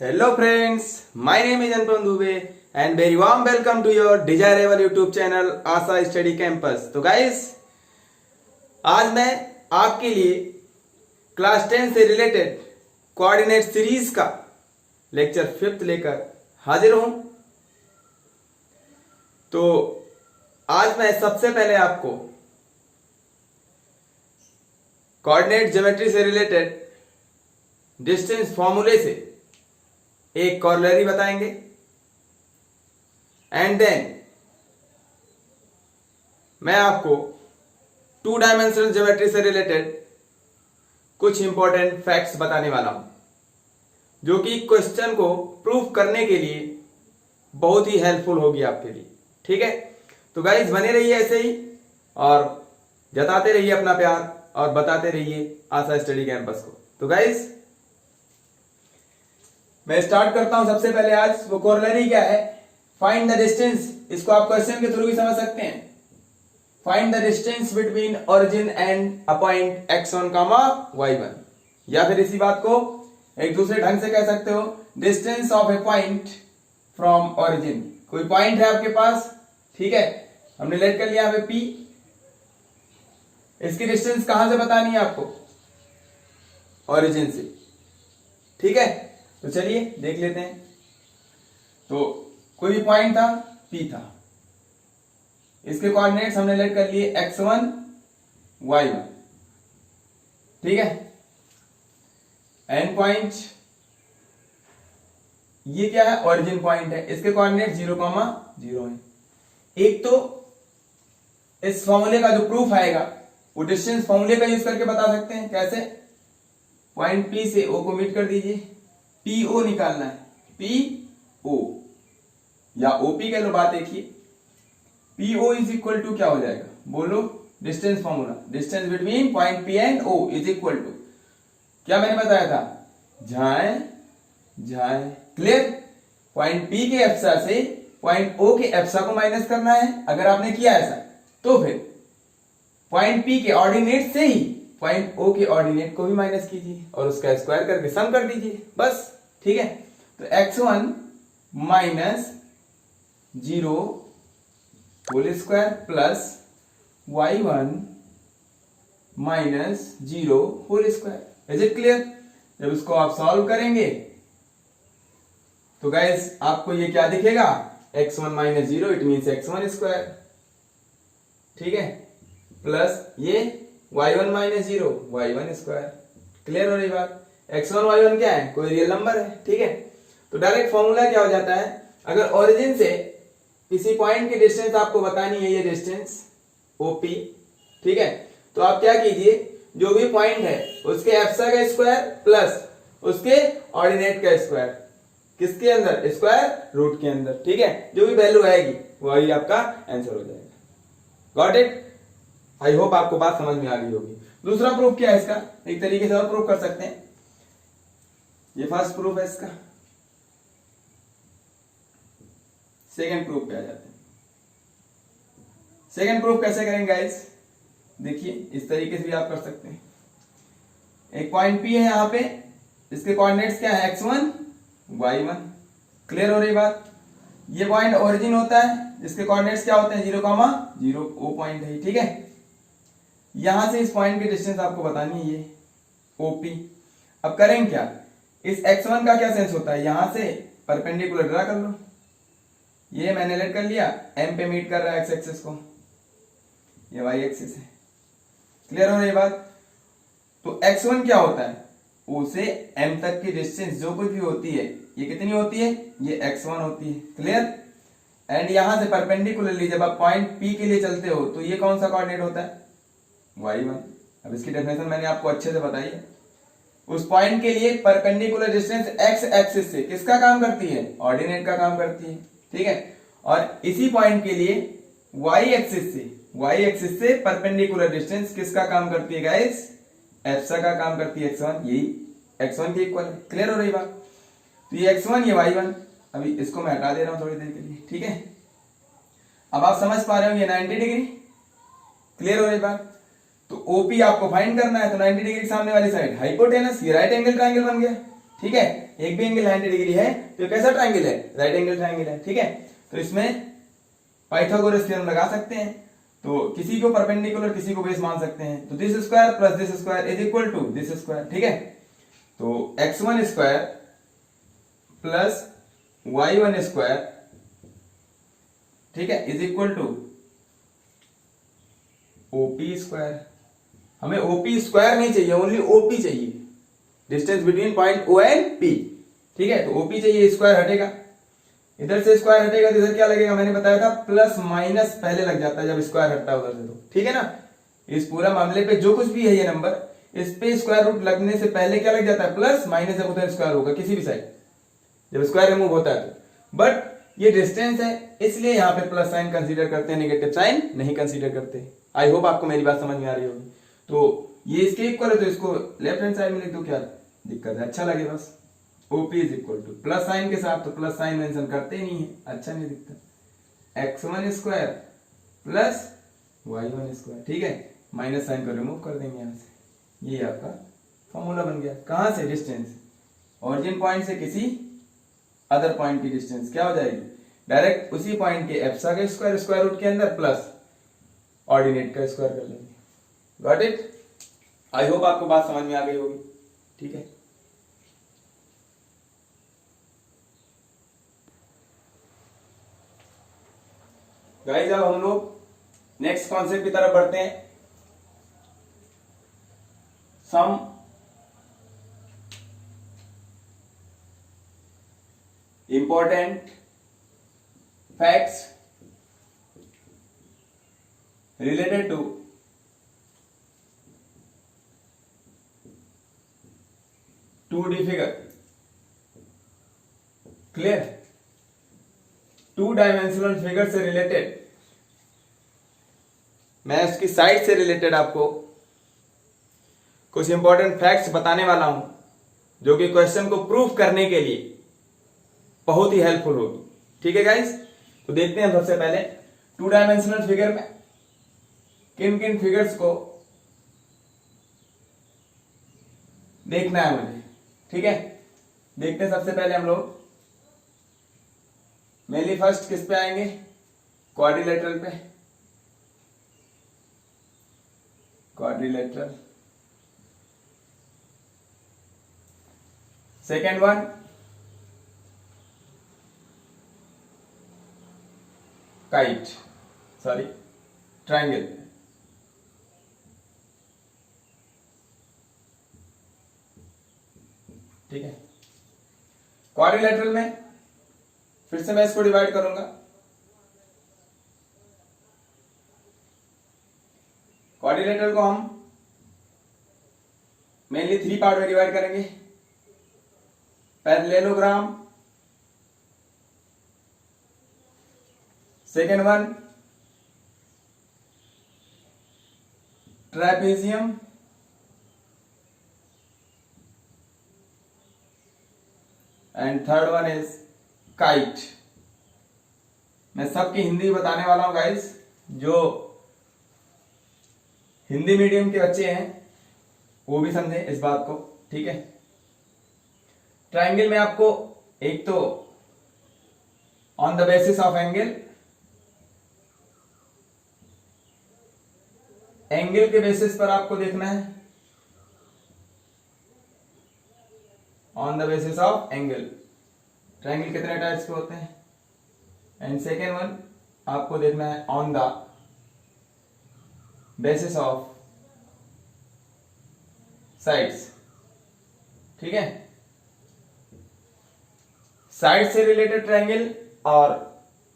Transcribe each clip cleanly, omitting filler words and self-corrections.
Hello friends, my name is Anupam Dubey and very warm welcome to your desirable YouTube channel Asha study campus. तो guys आज मैं आपके लिए class 10 से related coordinate series का lecture 5th लेकर हाजिर हूं। तो आज मैं सबसे पहले आपको कोऑर्डिनेट ज्योमेट्री से रिलेटेड डिस्टेंस फॉर्मूले से एक कॉरोलरी बताएंगे एंड देन मैं आपको 2 डायमेंशनल ज्योमेट्री से रिलेटेड कुछ इंपॉर्टेंट फैक्ट्स बताने वाला हूं जो कि क्वेश्चन को प्रूफ करने के लिए बहुत ही हेल्पफुल होगी आपके लिए। ठीक है, तो गाइस बने रहिए ऐसे ही और जताते रहिए अपना प्यार और बताते रहिए आशा स्टडी कैंपस को। तो गाइस मैं स्टार्ट करता हूं। सबसे पहले आज वो कोरोलरी क्या है, फाइंड द डिस्टेंस। इसको आप क्वेश्चन के थ्रू भी समझ सकते हैं। Find the distance between origin and a point x1, y1, या फिर इसी बात को एक दूसरे ढंग से कह सकते हो, distance of A point from origin. कोई पॉइंट है आपके पास, ठीक है, हमने लेट कर लिया यहाँ पे P। इसकी डिस्टेंस कहां से बतानी है आपको, ओरिजिन से। ठीक है, तो चलिए देख लेते हैं। तो कोई भी पॉइंट था, P था, इसके कोऑर्डिनेट्स हमने लेट कर लिए x1, y1। ठीक है, एंड पॉइंट ये क्या है, ओरिजिन पॉइंट है, इसके कोऑर्डिनेट 0, 0 है। एक तो इस फॉर्मूले का जो प्रूफ आएगा वो डिस्टेंस फॉर्मूले का यूज करके बता सकते हैं। कैसे, पॉइंट P से O को मीट कर दीजिए, PO निकालना है, PO या OP कह लो, बात एक ही। PO इज इक्वल टू क्या हो जाएगा, बोलो, distance formula, distance between point P and O is equal to क्या मैंने बताया था, जाए। क्लियर, पॉइंट P के एप्सा से पॉइंट O के एप्सा को माइनस करना है। अगर आपने किया ऐसा तो फिर पॉइंट P के ऑर्डिनेट से ही पॉइंट O के ऑर्डिनेट को भी माइनस कीजिए और उसका स्क्वायर करके सम कर दीजिए, बस। ठीक है, तो x1 minus 0 whole square plus y1 minus 0 whole square. Is it clear? जब इसको आप सॉल्व करेंगे तो गाइस आपको ये क्या दिखेगा, x1 minus 0 it means x1 square. ठीक है, प्लस ये y1 minus 0 y1 square. Clear हो रही बात? x1 y1 क्या है, कोई रियल नंबर है। ठीक है, तो डायरेक्ट फॉर्मूला क्या हो जाता है, अगर ओरिजिन से किसी पॉइंट की डिस्टेंस आपको बतानी है, ये डिस्टेंस OP, ठीक है, तो आप क्या कीजिए, जो भी पॉइंट है उसके एप्सा का स्क्वायर प्लस उसके ऑर्डिनेट का स्क्वायर, किसके अंदर, स्क्वायर रूट के अंदर। ठीक है, जो भी वैल्यू आएगी वही आपका आंसर हो जाएगा। Got it? आई होप आपको बात समझ में आ गई होगी। दूसरा प्रूफ क्या है इसका, एक तरीके से और प्रूफ कर सकते हैं। ये फर्स्ट प्रूफ है इसका, सेकंड प्रूफ पे आ जाते हैं। सेकंड प्रूफ कैसे करेंगे गाइस, देखिए इस तरीके से भी आप कर सकते हैं। एक पॉइंट P है यहां पे, इसके कोऑर्डिनेट्स क्या है, x1 y1। क्लियर हो रही बात? ये पॉइंट ओरिजिन होता है, जिसके कोऑर्डिनेट्स क्या होते हैं, 0, 0, O पॉइंट है। ठीक है, यहां से इस पॉइंट की डिस्टेंस आपको बतानी है, ये OP। अब करेंगे क्या, इस x1 का क्या सेंस होता है, यहां से परपेंडिकुलर ड्रा कर लो। ये मैंने लेट कर लिया, M पे मीट कर रहा है x एक्सिस को, ये y एक्सिस है। क्लियर हो रही बात? तो x1 क्या होता है, O से M तक की डिस्टेंस जो कुछ भी होती है, ये कितनी होती है, ये x1 होती है। क्लियर, एंड यहां से परपेंडिकुलरली जब आप पॉइंट P के लिए चलते हो तो ये कौन सा कोऑर्डिनेट होता है, y1। अब इसकी डेफिनेशन मैंने आपको अच्छे से बताई है। उस पॉइंट के लिए परपेंडिकुलर डिस्टेंस x एक्सिस से किसका काम करती है, ऑर्डिनेट का काम करती है। ठीक है, और इसी पॉइंट के लिए y एक्सिस से परपेंडिकुलर डिस्टेंस किसका काम करती है गाइस, एप्सा का काम करती है, x1। यही x1 के इक्वल है। क्लियर हो रही बात? तो ये x1 ये y1, अभी इसको मैं हटा दे रहा हूं थोड़ी देर के लिए। ठीक है, अब आप समझ पा रहे हो, ये 90 डिग्री। क्लियर हो रही बात? तो OP आपको फाइंड करना है, तो 90 डिग्री के सामने वाली साइड हाइपोटेनस, ये राइट एंगल ट्रायंगल बन गया। ठीक है, एक भी एंगल 90 डिग्री है तो कैसा ट्राइंगल है, राइट एंगल ट्राइंगल है। ठीक है, तो इसमें पाइथागोरस थ्योरम लगा सकते हैं। तो किसी को परपेंडिकुलर किसी को बेस मान सकते हैं। तो this square plus this square is equal to this square. ठीक है, तो x1 square plus y1 square, ठीक है, is equal to OP square. हमें ओपी स्क्वायर नहीं चाहिए, ओनली ओपी चाहिए, distance between point O and P. ठीक है, तो ओपी चाहिए, स्क्वायर हटेगा, इधर से स्क्वायर हटेगा तो इधर क्या लगेगा, मैंने बताया था प्लस माइनस पहले लग जाता है जब स्क्वायर हटता है उधर से। तो ठीक है ना, इस पूरा मामले पे जो कुछ भी है ये नंबर, इस पे स्क्वायर रूट लगने से पहले क्या लग जाता है, प्लस माइनस, जब उधर स्क्वायर होगा किसी भी साइड जब स्क्वायर रिमूव होता है तो। बट ये डिस्टेंस है इसलिए यहाँ पे प्लस साइन कंसीडर करते हैं, नेगेटिव साइन नहीं कंसीडर करते। आई होप आपको मेरी बात समझ में आ रही होगी। तो ये इसके इक्वल है तो इसको लेफ्ट हैंड साइड में लिख दो, क्या दिक्कत है, अच्छा लगे बस। OP is equal two plus sign के साथ, तो प्लस साइन मेंशन करते ही नहीं है, अच्छा नहीं दिखता। x1 square plus y1 square, ठीक है, माइनस साइन को रिमूव कर देंगे यहां से, ये आपका फॉर्मूला बन गया। कहां से, डिस्टेंस, ऑरिजिन पॉइंट से किसी अदर पॉइंट की डिस्टेंस क्या हो जाएगी, डायरेक्ट उसी पॉइंट के एप्सा का स्क्वायर स्क्वायर रूट के अंदर प्लस ऑर्डिनेट का स्क्वायर कर लेंगे। Got it? आई होप आपको बात समझ में आ गई होगी। ठीक है, गाइस अब हम लोग नेक्स्ट कॉन्सेप्ट की तरफ बढ़ते हैं। Some important facts related to two D figure. Clear? Two dimensional figure से रिलेटेड, मैं उसकी साइड से रिलेटेड आपको कुछ इंपॉर्टेंट फैक्ट्स बताने वाला हूं जो कि क्वेश्चन को प्रूफ करने के लिए बहुत ही हेल्पफुल होगी। ठीक है गाइस, तो देखते हैं सबसे पहले टू डायमेंशनल फिगर में किन किन फिगर्स को देखना है मुझे। ठीक है, देखते हैं सबसे पहले हम लोग मेनली फर्स्ट किस पे आएंगे, क्वाड्रिलेटरल पे। Quadrilateral, second one kite, sorry triangle. ठीक है, क्वाड्रिलेटरल में फिर से मैं इसको डिवाइड करूंगा। क्वाड्रिलेटरल को हम मेनली 3 पार्ट में डिवाइड करेंगे। Parallelogram, second one trapezium, and third one is kite. मैं सबकी हिंदी बताने वाला हूं गाइस, जो हिंदी मीडियम के बच्चे हैं वो भी समझे इस बात को। ठीक है, ट्राइंगल में आपको एक तो on the basis of angle, angle के बेसिस पर आपको देखना है, on the basis of angle. Triangle कितने टाइप्स के होते हैं, एंड सेकेंड वन आपको देखना है on the basis of sides. ठीक है, साइड से रिलेटेड ट्राइंगल और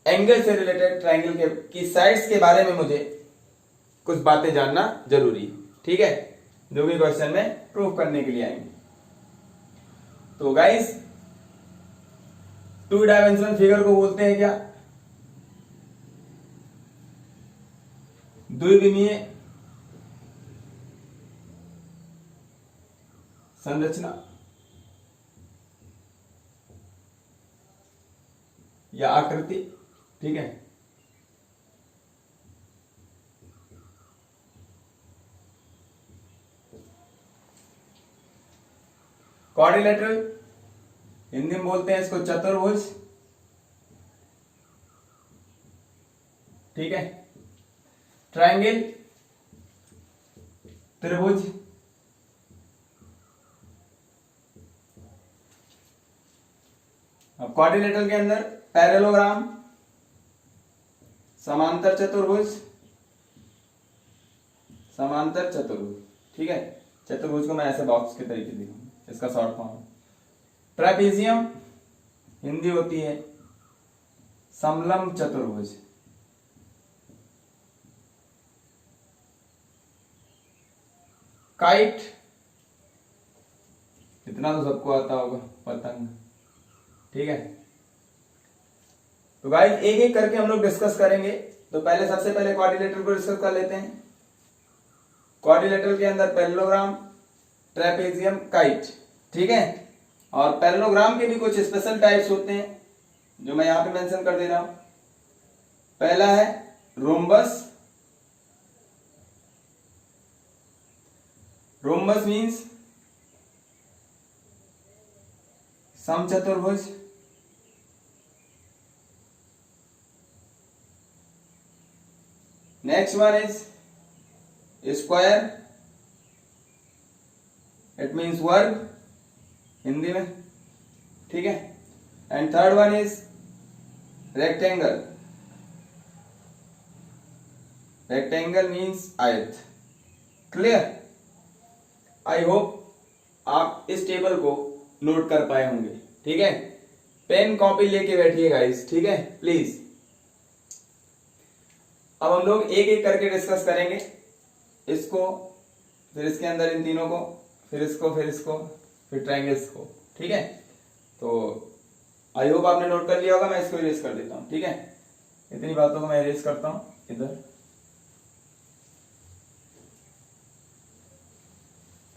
एंगल से रिलेटेड ट्राइंगल के की साइड्स के बारे में मुझे कुछ बातें जानना जरूरी है। ठीक है, जो भी क्वेश्चन में प्रूव करने के लिए आएंगे। तो गाइस, टू डायमेंशनल फिगर को बोलते हैं क्या, द्विविमीय संरचना या आकृति। ठीक है, क्वाड्रिलेटरल हिंदी में बोलते हैं इसको चतुर्भुज, ठीक है। ट्रायंगल, त्रिभुज, अब क्वाड्रिलेटरल के अंदर पैरेललोग्राम, समांतर चतुर्भुज, समांतर चतुर्भुज, ठीक है। चतुर्भुज को मैं ऐसे बॉक्स के तरीके दिखाऊंगा, इसका शॉर्ट फॉर्म। ट्रेपेजियम, हिंदी होती है समलंब चतुर्भुज, काइट, इतना तो सबको आता होगा, पतंग, ठीक है। तो गाइस एक एक करके हम लोग डिस्कस करेंगे। तो पहले सबसे पहले क्वाड्रिलेटरल को डिस्कस कर लेते हैं। क्वाड्रिलेटरल के अंदर पैरेललोग्राम, ट्रेपेजियम, काइट, ठीक है। और पैरेललोग्राम के भी कुछ स्पेशल टाइप्स होते हैं जो मैं यहां पे मेंशन कर दे रहा हूं। पहला है रोम्बस। रोम्बस मीन्स समचतुर्भुज। Next one is square, it means वर्ग हिंदी में, ठीक है। And third one is rectangle. Rectangle means आयत। क्लियर? आई होप आप इस टेबल को नोट कर पाए होंगे, ठीक है। पेन कॉपी लेके बैठिए गाइस, ठीक है, प्लीज। अब हम लोग एक एक करके डिस्कस करेंगे, इसको, फिर इसके अंदर इन तीनों को, फिर इसको, फिर इसको, फिर ट्रायंगल्स को, ठीक है। तो आई होप आपने नोट कर लिया होगा। मैं इसको इरेज कर देता हूं, ठीक है। इतनी बातों को मैं इरेज करता हूं इधर।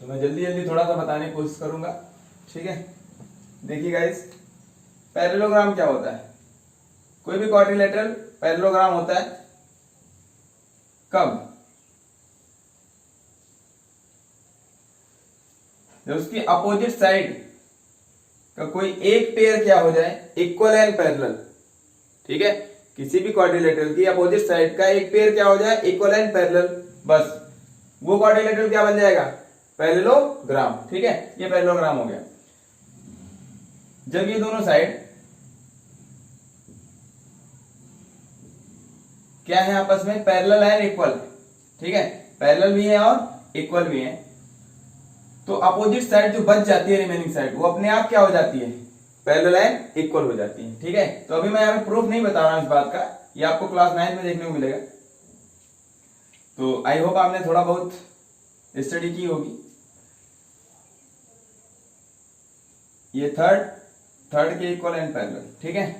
तो मैं जल्दी जल्दी थोड़ा सा बताने की कोशिश करूंगा, ठीक है। देखिए गाइस, पैरेललोग्राम क्या होता है? कोई भी क्वाड्रिलेटरल पैरेललोग्राम होता है कब? जब उसकी अपोजिट साइड का कोई एक पेयर क्या हो जाए, इक्वल एंड पैरेलल, ठीक है। किसी भी क्वाड्रिलेटरल की अपोजिट साइड का एक पेयर क्या हो जाए, इक्वल एंड पैरेलल, बस वो क्वाड्रिलेटरल क्या बन जाएगा, पैरेललोग्राम, ठीक है। ये पैरेललोग्राम हो गया। जब ये दोनों साइड क्या है आपस में, पैरेलल एंड इक्वल, ठीक है। पैरेलल भी है और इक्वल भी है, तो अपोजिट साइड जो बच जाती है, रिमेनिंग साइड, वो अपने आप क्या हो जाती है, पैरेलल एंड इक्वल हो जाती है, ठीक है। तो अभी मैं यहाँ पे प्रूफ नहीं बता रहा हूं इस बात का, ये आपको क्लास 9 में देखने को मिलेगा। तो आई होप आपने थोड़ा बहुत स्टडी की होगी। ये थर्ड के इक्वल एंड पैरेलल, ठीक है।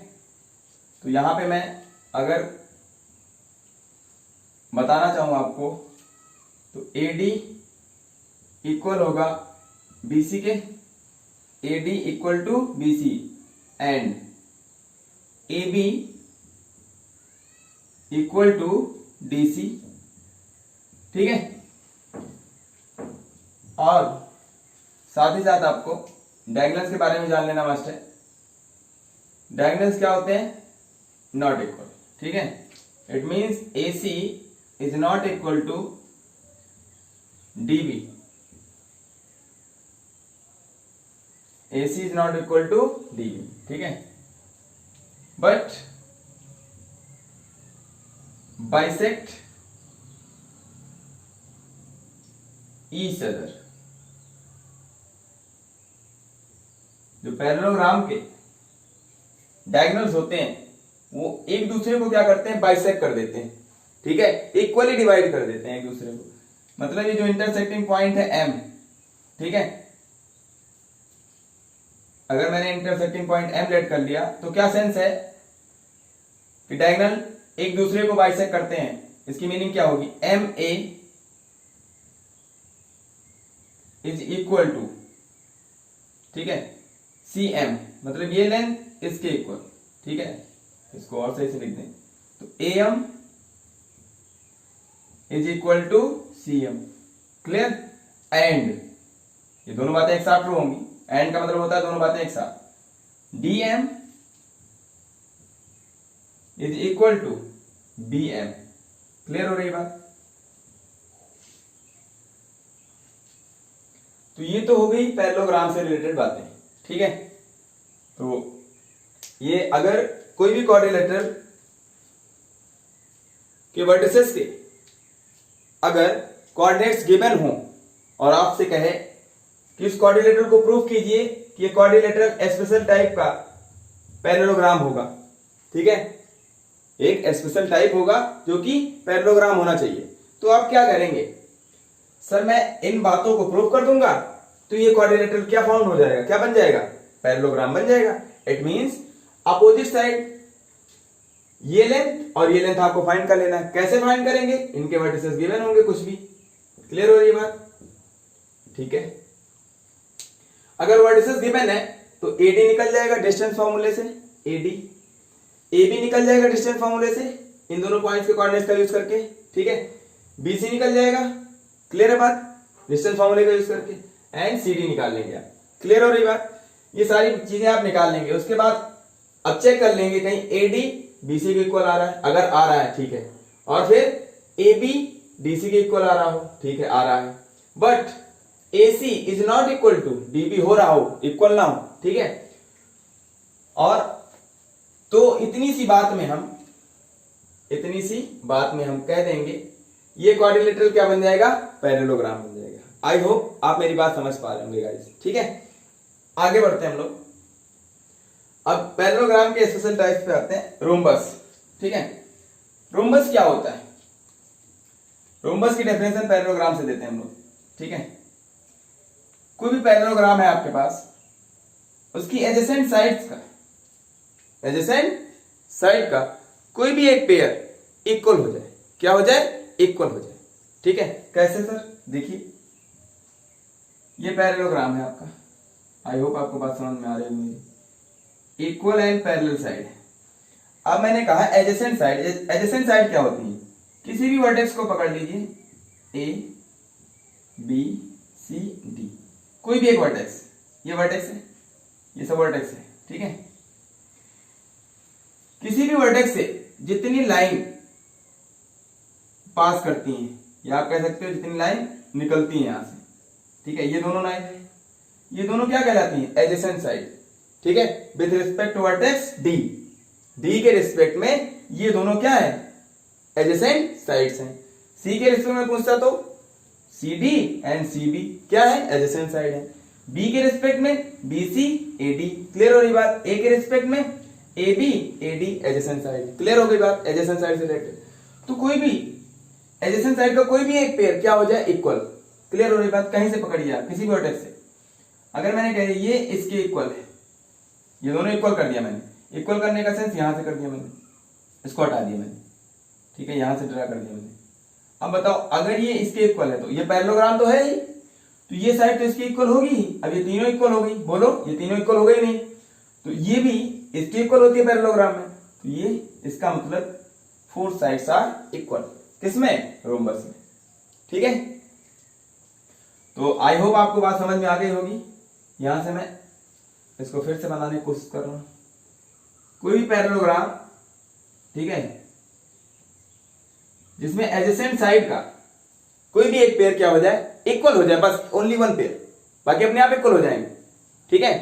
तो यहां पे मैं अगर बताना चाहूं आपको, तो AD इक्वल होगा BC के, AD equal to BC and AB equal to DC, ठीक है। और साथ ही साथ आपको डायगोनल्स के बारे में जान लेना मस्ट है। डायगोनल्स क्या होते हैं, नॉट इक्वल, ठीक है। It means AC is not equal to DB, AC is not equal to DB, ठीक है। But bisect each other. जो पैरेललोग्राम के डायगोनल्स होते हैं वो एक दूसरे को क्या करते हैं, बाइसेक्ट कर देते हैं, ठीक है। इक्वली डिवाइड कर देते हैं एक दूसरे को। मतलब ये जो इंटरसेक्टिंग पॉइंट है M, ठीक है, अगर मैंने इंटरसेक्टिंग पॉइंट M लेट कर लिया, तो क्या सेंस है कि डायगोनल एक दूसरे को बाइसेक्ट करते हैं। इसकी मीनिंग क्या होगी, MA इज इक्वल टू, ठीक है, CM, मतलब ये लेंथ इसके इक्वल, ठीक है। इसको और सही से लिख दें तो AM is equal to CM। Clear? And ये दोनों बातें एक साथ ट्रू होंगी। एंड का मतलब होता है दोनों बातें एक साथ। DM is equal to BM। Clear हो रही बात? तो ये तो हो गई पैरेललोग्राम से रिलेटेड बातें, ठीक है। तो ये अगर कोई भी क्वाड्रिलेटरल के वर्टिसेस के अगर कोऑर्डिनेट्स गिवन हो और आपसे कहे कि इस क्वाड्रिलेटरल को प्रूव कीजिए कि ये क्वाड्रिलेटरल स्पेशल टाइप का पैरेललोग्राम होगा, ठीक है, एक स्पेशल टाइप होगा जो कि पैरेललोग्राम होना चाहिए, तो आप क्या करेंगे? सर मैं इन बातों को प्रूव कर दूंगा तो ये क्वाड्रिलेटरल क्या फाउंड हो जाएगा, क्या बन जाएगा? पैरेललोग्राम बन जाएगा। इट मींस अपोजिट साइड ये लेंथ और ये लेंथ आपको फाइंड कर लेना है। कैसे फाइंड करेंगे? इनके वर्टिसेस गिवन होंगे कुछ भी। क्लियर हो रही है बात? ठीक है। अगर वर्टिसेस गिवन है तो AD निकल जाएगा डिस्टेंस फॉर्मूले से, AD, AB निकल जाएगा डिस्टेंस फॉर्मूले से इन दोनों पॉइंट्स के कोऑर्डिनेट्स का यूज करके, ठीक है। BC निकल जाएगा, क्लियर है बात, डिस्टेंस फॉर्मूले का यूज करके, एंड CD निकाल लेंगे आप। क्लियर हो रही बात? ये सारी चीजें आप निकाल लेंगे। उसके बाद अब चेक कर लेंगे कहीं AD BC के इक्वल आ रहा है, अगर आ रहा है ठीक है, और फिर AB DC के इक्वल आ रहा हो, ठीक है, आ रहा है, but AC is not equal to DB हो रहा हो, इक्वल ना हो, ठीक है। और तो इतनी सी बात में हम कह देंगे ये क्वाड्रिलेटरल क्या बन जाएगा? पैरेललोग्राम बन जाएगा। आई होप आप मेरी बात समझ पा रहे होंगे गाइस, ठीक है। आगे बढ़ते हैं हम लोग। अब पैरेललोग्राम के स्पेशल टाइप्स पे आते हैं, रोम्बस, ठीक है। रोम्बस क्या होता है? रोम्बस की डेफिनेशन पैरेललोग्राम से देते हैं हम लोग, ठीक है। कोई भी पैरेललोग्राम है आपके पास, उसकी एडजेसेंट साइड का कोई भी एक पेयर इक्वल हो जाए, क्या हो जाए? इक्वल हो जाए, ठीक है। कैसे सर? देखिए ये पैरेललोग्राम है आपका, आई होप आपको बात समझ में आ रही होगी। इक्वल एंड पैरेलल साइड है। अब मैंने कहा एडजेसेंट साइड। एडजेसेंट साइड क्या होती है? किसी भी वर्टेक्स को पकड़ लीजिए, A B C D, कोई भी एक वर्टेक्स, ये वर्टेक्स है, ये सब वर्टेक्स है, ठीक है। किसी भी वर्टेक्स से जितनी लाइन पास करती हैं, या आप कह सकते हो जितनी लाइन निकलती है यहां से, ठीक है, ये दोनों लाइन है, ये दोनों क्या कहलाती हैं? एडजेसेंट साइड, ठीक है। With respect to vertex D के रिस्पेक्ट में ये दोनों क्या है? एडजेसेंट साइड्स हैं। C के रिस्पेक्ट में पूछता तो CD एंड CB क्या है? एडजेसेंट साइड है। B के रिस्पेक्ट में BC AD, क्लियर हो रही बात। A के रिस्पेक्ट में AB AD adjacent side, clear हो गई बात, एडजेसेंट साइड से रिलेटेड। तो कोई भी एडजेसेंट साइड का कोई भी एक पेयर क्या हो जाए? इक्वल। क्लियर हो रही बात? कहीं से पकड़िए आप, किसी भी वर्टेक्स से। अगर मैंने कह दिया ये इसके इक्वल है, ये दोनों इक्वल कर दिया मैंने, इक्वल करने का सेंस यहां से कर दिया मैंने, इसको हटा दिया मैंने, ठीक है, यहां से ड्रा कर दिया मैंने। अब बताओ अगर ये इसके इक्वल है तो ये पैरेललोग्राम तो है ही, तो ये साइड तो इसकी इक्वल होगी ही। अब ये तीनों इक्वल हो गई, बोलो ये तीनों इक्वल हो गई नहीं, तो ये भी इसकी इक्वल होती है पैरेललोग्राम में, तो ये इसका मतलब 4 साइड्स आर इक्वल। किसमें? रोम्बस में, ठीक है। तो आई होप आपको बात समझ में आ गई होगी। यहां से मैं इसको फिर से बनाने की कोशिश कर रहा हूं। कोई भी पैरेललोग्राम, ठीक है, जिसमें एडजेसेंट साइड का कोई भी एक पेयर क्या हो जाए? इक्वल हो जाए, बस ओनली वन पेयर, बाकी अपने आप इक्वल हो जाएंगे, ठीक है।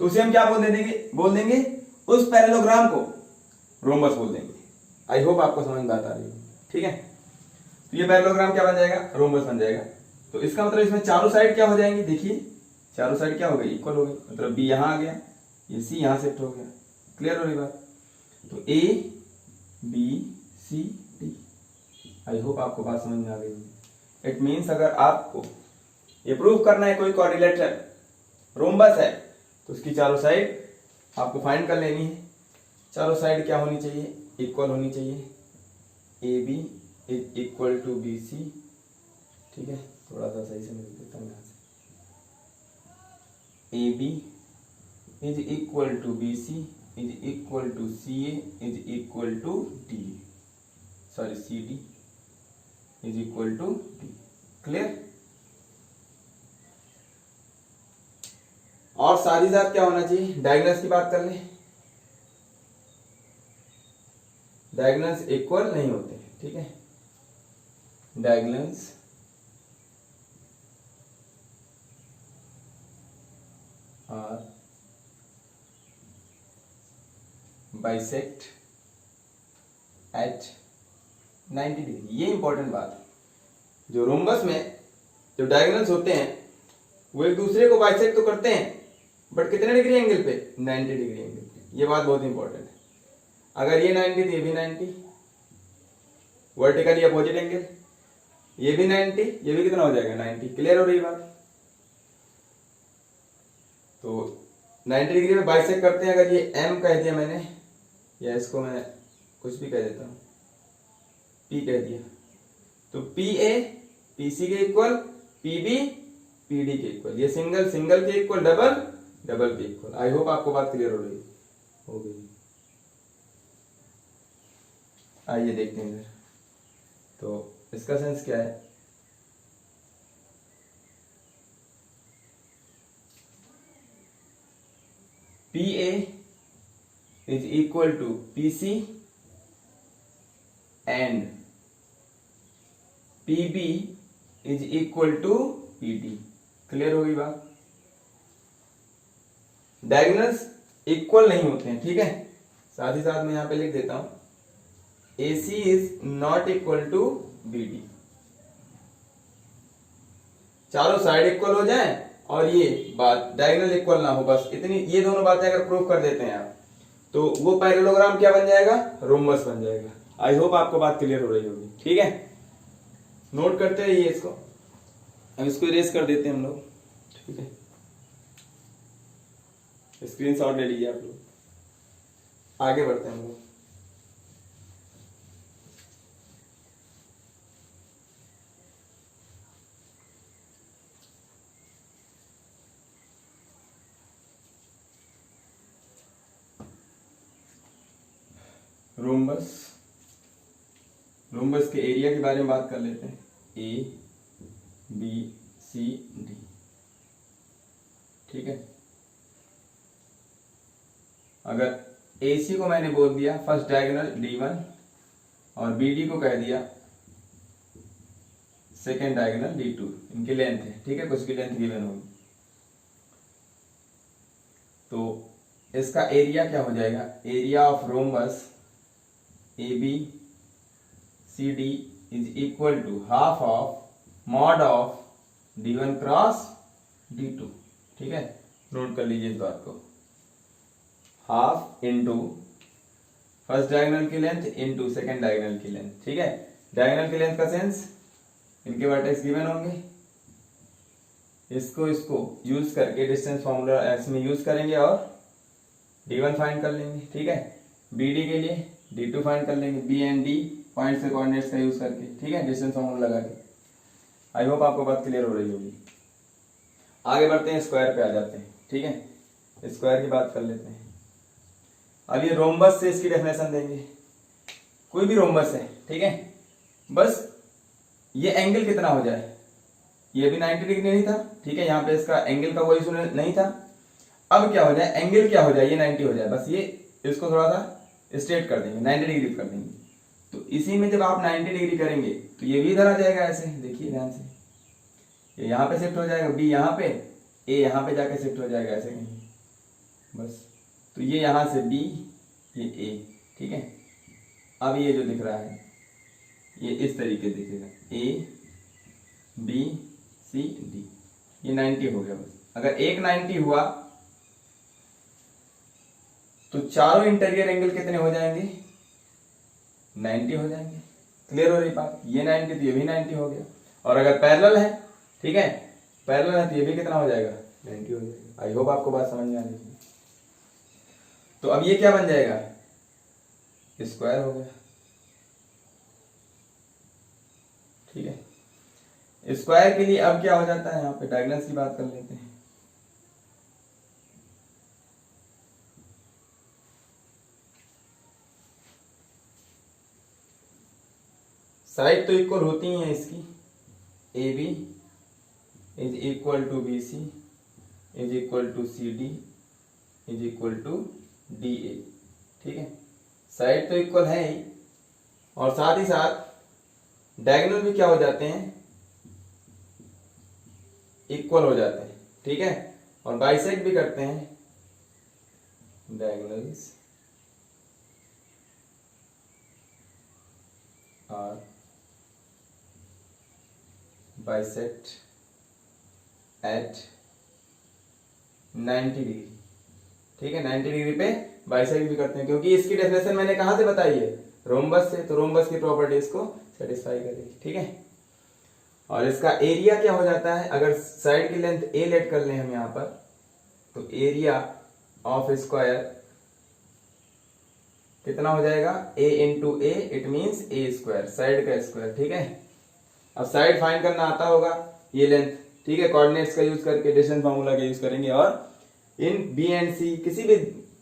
तो उसे हम क्या बोल देंगे उस पैरेललोग्राम को रोम्बस बोल देंगे। आई होप आपको समझ में बात आ रही है, ठीक है। तो ये पैरेललोग्राम क्या बन जाएगा? रोम्बस बन जाएगा। तो इसका मतलब इसमें चारों साइड क्या हो जाएंगे? देखिए चारों साइड क्या हो गई? इक्वल हो गई, मतलब B यहां आ गया, ये C यहां शिफ्ट हो गया। क्लियर हो रही बात? तो A B C D, I hope आपको बात समझ में आ गई। इट मीन्स अगर आपको ये प्रूव करना है कोई क्वाड्रिलेटरल रोम्बस है तो उसकी चारों साइड आपको फाइंड कर लेनी है। चारों साइड क्या होनी चाहिए? इक्वल होनी चाहिए। AB is equal to BC, ठीक है, थोड़ा सा सही से मैं लिख देता हूं यहां से। AB is equal to BC is equal to CA is equal to D, sorry CD is equal to D। Clear? और साथ ही साथ क्या होना चाहिए, डायगोनल्स की बात कर ले, डायगोनल्स इक्वल नहीं होते, ठीक है, diagonals are bisect at 90 degree. ये इंपॉर्टेंट बात है, जो रोम्बस में जो डायगोनल्स होते हैं वो एक दूसरे को बाइसेक्ट तो करते हैं, बट कितने डिग्री एंगल पे, 90 डिग्री एंगल पे। ये बात बहुत इंपॉर्टेंट है। अगर ये 90 तो ये भी 90, वर्टिकली अपोजिट एंगल, ये भी 90, ये भी कितना हो जाएगा 90। क्लियर हो रही बात? तो 90 डिग्री में बाइसेक्ट करते हैं। अगर ये M कह दिया मैंने, या इसको मैं कुछ भी कह देता हूं, P कह दिया, तो PA PC के इक्वल, PB PD के इक्वल, ये सिंगल सिंगल के इक्वल, डबल डबल के इक्वल। आई होप आपको बात क्लियर हो रही हो गई। आइए देखते हैं इधर, तो इसका सेंस क्या है, PA is equal to PC and PB is equal to PD। Clear होगी बात? डायगोनल्स इक्वल नहीं होते हैं, ठीक है। साथ ही साथ मैं यहां पे लिख देता हूं, AC is not equal to BD। चारों साइड इक्वल हो जाए और ये बात डायगोनल इक्वल ना हो, बस इतनी, ये दोनों बातें अगर प्रूव कर देते हैं आप, तो वो पैरेललोग्राम क्या बन जाएगा, रोम्बस बन जाएगा। आई होप आपको बात क्लियर हो रही होगी, ठीक है। नोट करते रहिए इसको, अब इसको इरेज कर देते हैं हम लोग, ठीक है। स्क्रीनशॉट ले लीजिए आप लोग, आगे बढ़ते हैं हम लोग। रोम्बस, रोम्बस के एरिया के बारे में बात कर लेते हैं, ABCD, ठीक है। अगर AC को मैंने बोल दिया फर्स्ट डायगोनल D1 और BD को कह दिया सेकेंड डायगोनल D2, इनकी लेंथ है, ठीक है, कुछ की लेंथ गिवन होगी, तो इसका एरिया क्या हो जाएगा, area of rhombus ABCD is equal to half of mod of D1 cross D2, ठीक है। नोट कर लीजिए इस बात को, हाफ इंटू फर्स्ट डायगोनल की लेंथ इंटू सेकेंड डायगोनल की लेंथ, ठीक है। डायगोनल की लेंथ का सेंस, इनके वर्टेक्स गिवन होंगे, इसको इसको यूज करके डिस्टेंस फॉर्मूला एक्स में यूज करेंगे और D1 फाइंड कर लेंगे, ठीक है। BD के लिए D2 फाइंड कर लेंगे, B एंड D पॉइंट से कोऑर्डिनेट्स का यूज करके, ठीक है, डिस्टेंस फॉर्मूला लगा के। आई होप आपको बात क्लियर हो रही होगी। आगे बढ़ते हैं, स्क्वायर पे आ जाते हैं, ठीक है। स्क्वायर की बात कर लेते हैं। अब ये रोम्बस से इसकी डेफिनेशन देंगे, कोई भी रोम्बस है, ठीक है, बस ये एंगल कितना हो जाए, ये भी 90 डिग्री नहीं था, ठीक है, यहाँ पे इसका एंगल का कोई इशू नहीं था। अब क्या हो जाए, एंगल क्या हो जाए, ये 90 हो जाए, बस ये इसको थोड़ा सा स्ट्रेट कर देंगे, 90 डिग्री कर देंगे। तो इसी में जब आप 90 डिग्री करेंगे तो ये भी इधर आ जाएगा, ऐसे देखिए ध्यान से, ये यहाँ पे शिफ्ट हो जाएगा, B यहाँ पे, A यहाँ पे जाके शिफ्ट हो जाएगा, ऐसे कहीं बस। तो ये यहाँ से B, ये A, ठीक है। अब ये जो दिख रहा है ये इस तरीके दिखेगा, A B C D, ये 90 हो गया बस। अगर एक 90 हुआ तो चारों इंटीरियर एंगल कितने हो जाएंगे, 90 हो जाएंगे। क्लियर हो रही बात, ये 90 तो ये भी 90 हो गया। और अगर पैरेलल है, ठीक है, पैरेलल है तो ये भी कितना हो जाएगा, 90 हो जाएगा। आई होप आपको बात समझ में आ रही है। तो अब ये क्या बन जाएगा, स्क्वायर हो गया, ठीक है। स्क्वायर के लिए अब क्या हो जाता है, यहाँ पे डायगोनल्स की बात कर लेते हैं। साइड तो इक्वल होती ही है इसकी, AB is equal to BC is equal to C D is equal to D A. ठीक है, साइड तो इक्वल है ही और साथ ही साथ डायगोनल भी क्या हो जाते हैं, इक्वल हो जाते हैं। ठीक है, और बाइसेक्ट भी करते हैं, डायगोनल्स और बाइसेक्ट एट 90 डिग्री। ठीक है, 90 डिग्री पे बाइसेक्ट भी करते हैं, क्योंकि इसकी डेफिनेशन मैंने कहां से बताई है, रोम्बस से, तो रोम्बस की प्रॉपर्टीज को सेटिस्फाई करेगी। ठीक है, और इसका एरिया क्या हो जाता है, अगर साइड की लेंथ ए लेट कर लें हम यहां पर, तो एरिया ऑफ स्क्वायर कितना हो जाएगा, a into A, it means A square, side का स्क्वायर। ठीक है, अब साइड फाइंड करना आता होगा, ये लेंथ। ठीक है, कोऑर्डिनेट्स का यूज करके डिस्टेंस फार्मूला का यूज करेंगे और इन बी एंड सी किसी भी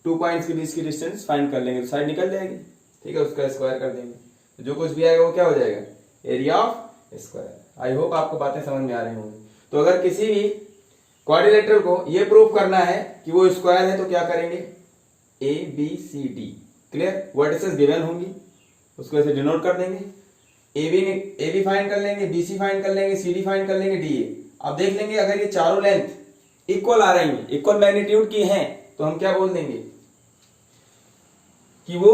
2 पॉइंट्स के बीच की डिस्टेंस फाइंड कर लेंगे, तो साइड निकल जाएगी। ठीक है, उसका स्क्वायर कर देंगे, तो जो कुछ भी आएगा वो क्या हो जाएगा, area of square. I hope आपको बातें समझ में आ रही होंगी। तो अगर किसी भी क्वाड्रिलेटरल को ये प्रूव करना है कि वो स्क्वायर है, तो क्या करेंगे, A B C D, clear, vertices given होंगी, उसको ऐसे डिनोट कर देंगे, ए बी फाइंड कर लेंगे, बी सी फाइंड कर लेंगे, सी डी फाइंड कर लेंगे, डी ए। अब देख लेंगे अगर ये चारों लेंथ इक्वल आ रही है, इक्वल मैग्नीट्यूड की हैं, तो हम क्या बोल देंगे कि वो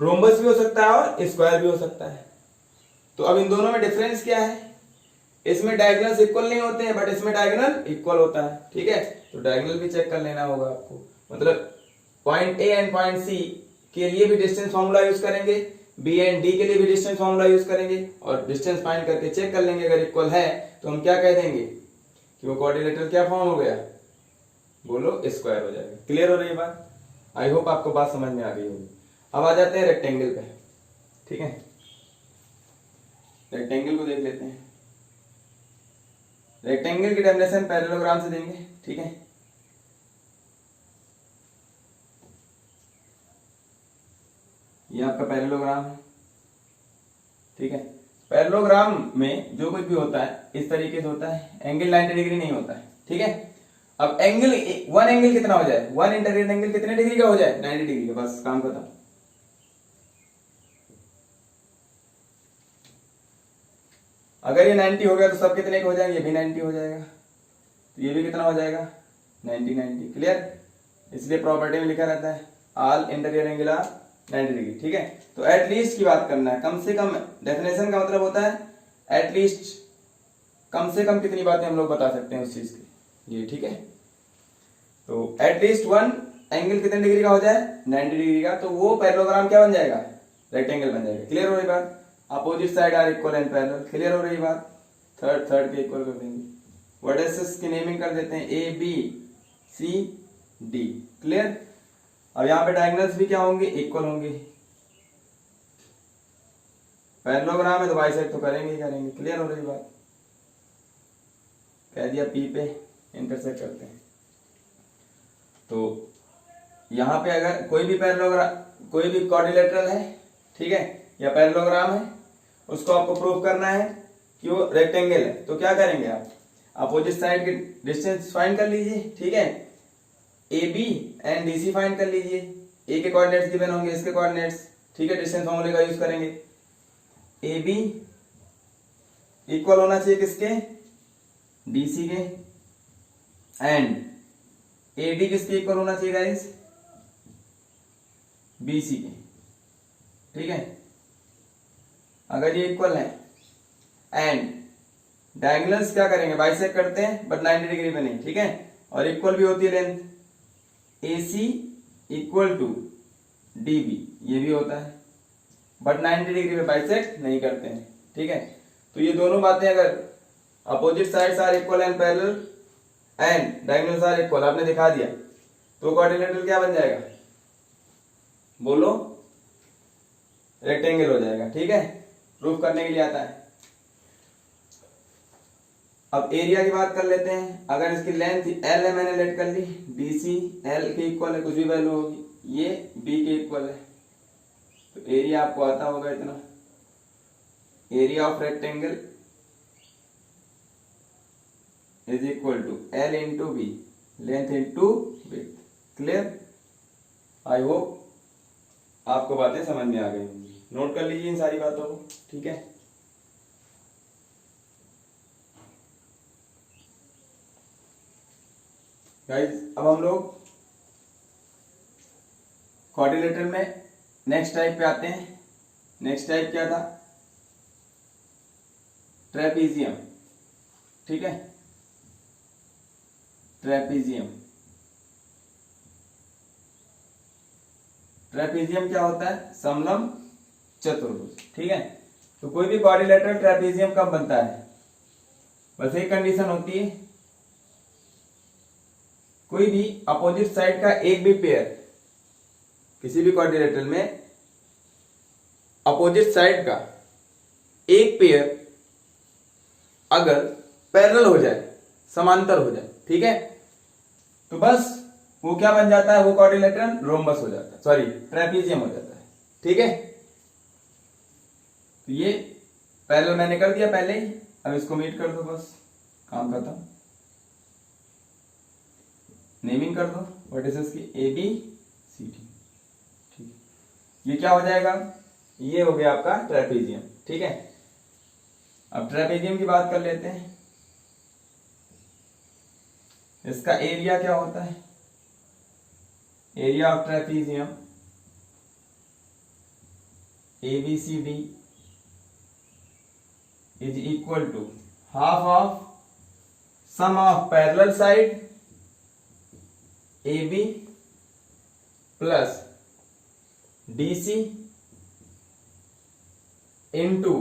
रोम्बस भी हो सकता है और स्क्वायर भी हो सकता है। तो अब इन दोनों में डिफरेंस क्या है, इसमें डायगोनल्स इक्वल नहीं होते हैं, बट इसमें डायगोनल इक्वल होता है। ठीक है, तो डायगोनल भी चेक कर लेना होगा आपको, मतलब point A and point C के लिए भी डिस्टेंस फॉर्मूला यूज करेंगे, बी एंड डी के लिए भी डिस्टेंस फॉर्मूला यूज करेंगे, और डिस्टेंस फाइंड करके चेक कर लेंगे, अगर इक्वल है तो हम क्या कह देंगे कि वो क्वाड्रिलेटरल क्या फॉर्म हो गया, बोलो स्क्वायर हो जाएगा। क्लियर हो रही है बात, आई होप आपको बात समझ में आ गई होगी। अब आ जाते हैं रेक्टेंगल पे। ठीक है, रेक्टेंगल को देख लेते हैं। रेक्टेंगल की डेफिनेशन पैरेललोग्राम से देंगे। ठीक है, ये आपका पैरेललोग्राम है। ठीक है, पैरेललोग्राम में जो कुछ भी होता है इस तरीके से होता है, एंगल 90 डिग्री नहीं होता है। ठीक है, अब एंगल वन एंगल कितना हो जाए, वन इंटरग्रेट एंगल कितने डिग्री का हो जाए, 90 डिग्री का, बस काम खत्म। अगर ये 90 हो गया तो सब कितने के हो जाएंगे, ये भी 90 हो जाएगा, तो ये भी कितना हो जाएगा, 90 90। क्लियर, इसलिए प्रॉपर्टी में लिखा रहता है all interior angle are 90 degree. ठीक है, तो एटलीस्ट की बात करना है, कम से कम। डेफिनेशन का मतलब होता है एटलीस्ट, कम से कम कितनी बातें हम लोग बता सकते हैं उस चीज की, ये। ठीक है, तो एटलीस्ट वन एंगल कितने डिग्री का हो जाए, 90 डिग्री का, तो वो पैरेललोग्राम क्या बन जाएगा, रेक्टेंगल बन जाएगा। क्लियर हो रही बात, opposite side are equal and parallel. Clear हो रही बात, थर्ड के इक्वल कर देंगे, वर्टिसेस की नेमिंग कर देते हैं A B C D. Clear, अब यहां पे डायगोनल्स भी क्या होंगे, इक्वल होंगे। पैरेललोग्राम है तो बाइसेक्ट तो करेंगे ही करेंगे। क्लियर हो रही बात, कह दिया पी पे इंटरसेक्ट करते हैं। तो यहां पे अगर कोई भी पैरेललोग्राम, कोई भी क्वाड्रिलेटरल है, ठीक है, या पैरेललोग्राम है, उसको आपको प्रूव करना है कि वो रेक्टेंगल है, तो क्या करेंगे आप, अपोजिट साइड के डिस्टेंस फाइंड कर लीजिए। ठीक है, A B and D C find कर लीजिए, ए के कोऑर्डिनेट्स गिवन होंगे, इसके कोऑर्डिनेट्स। ठीक है, डिस्टेंस फॉर्मूले का यूज करेंगे, ए बी इक्वल होना चाहिए किसके, डी सी के, एंड ए डी किसके इक्वल होना चाहिए गाइस, बी सी के। ठीक है, अगर ये इक्वल है, एंड डायगोनल्स क्या करेंगे, बाइसेक्ट करते हैं, बट 90 डिग्री पे नहीं। ठीक है, और इक्वल भी होती है length, A C equal to D B, ये भी होता है, बट 90 डिग्री पे बाइसेक्ट नहीं करते हैं। ठीक है, तो ये दोनों बातें अगर opposite sides are equal and parallel and diagonals are equal, आपने दिखा दिया, तो क्वाड्रिलेटरल क्या बन जाएगा, बोलो, रेक्टेंगल हो जाएगा। ठीक है, प्रूफ करने के लिए आता है। अब एरिया की बात कर लेते हैं। अगर इसकी लेंथ एल है, मैंने लेट कर ली, डी सी एल के इक्वल है, कुछ भी वैल्यू होगी, ये बी के इक्वल है, तो एरिया आपको आता होगा इतना, area of rectangle is equal to L into B, length into width. Clear? I hope आपको बातें समझ में आ गई होंगी। नोट कर लीजिए इन सारी बातों को, ठीक है। गाइस अब हम लोग क्वाड्रिलेटरल में नेक्स्ट टाइप पे आते हैं। नेक्स्ट टाइप क्या था? ट्रेपीजियम, ठीक है। ट्रेपीजियम, ट्रेपीजियम क्या होता है? समलंब चतुर्भुज, ठीक है। तो कोई भी क्वाड्रिलेटरल ट्रेपीजियम कब बनता है? बस एक कंडीशन होती है, कोई भी अपोजिट साइड का एक भी पेयर, किसी भी क्वाड्रिलेटरल में अपोजिट साइड का एक पेयर अगर पैरेलल हो जाए, समांतर हो जाए, ठीक है, तो बस वो क्या बन जाता है? वो क्वाड्रिलेटरल रोम्बस हो जाता है, सॉरी ट्रेपीजियम हो जाता है, ठीक है। तो ये पैरेलल मैंने कर दिया पहले ही, अब इसको मीट कर दो, बस काम खत्म। नेमिंग कर दो वर्टिसेस की ए बी सी डी, ठीक है। ये क्या हो जाएगा? ये हो गया आपका ट्रेपीजियम, ठीक है। अब ट्रेपीजियम की बात कर लेते हैं। इसका एरिया क्या होता है? Area of trapezium ABCD is equal to half of sum of parallel side AB plus DC into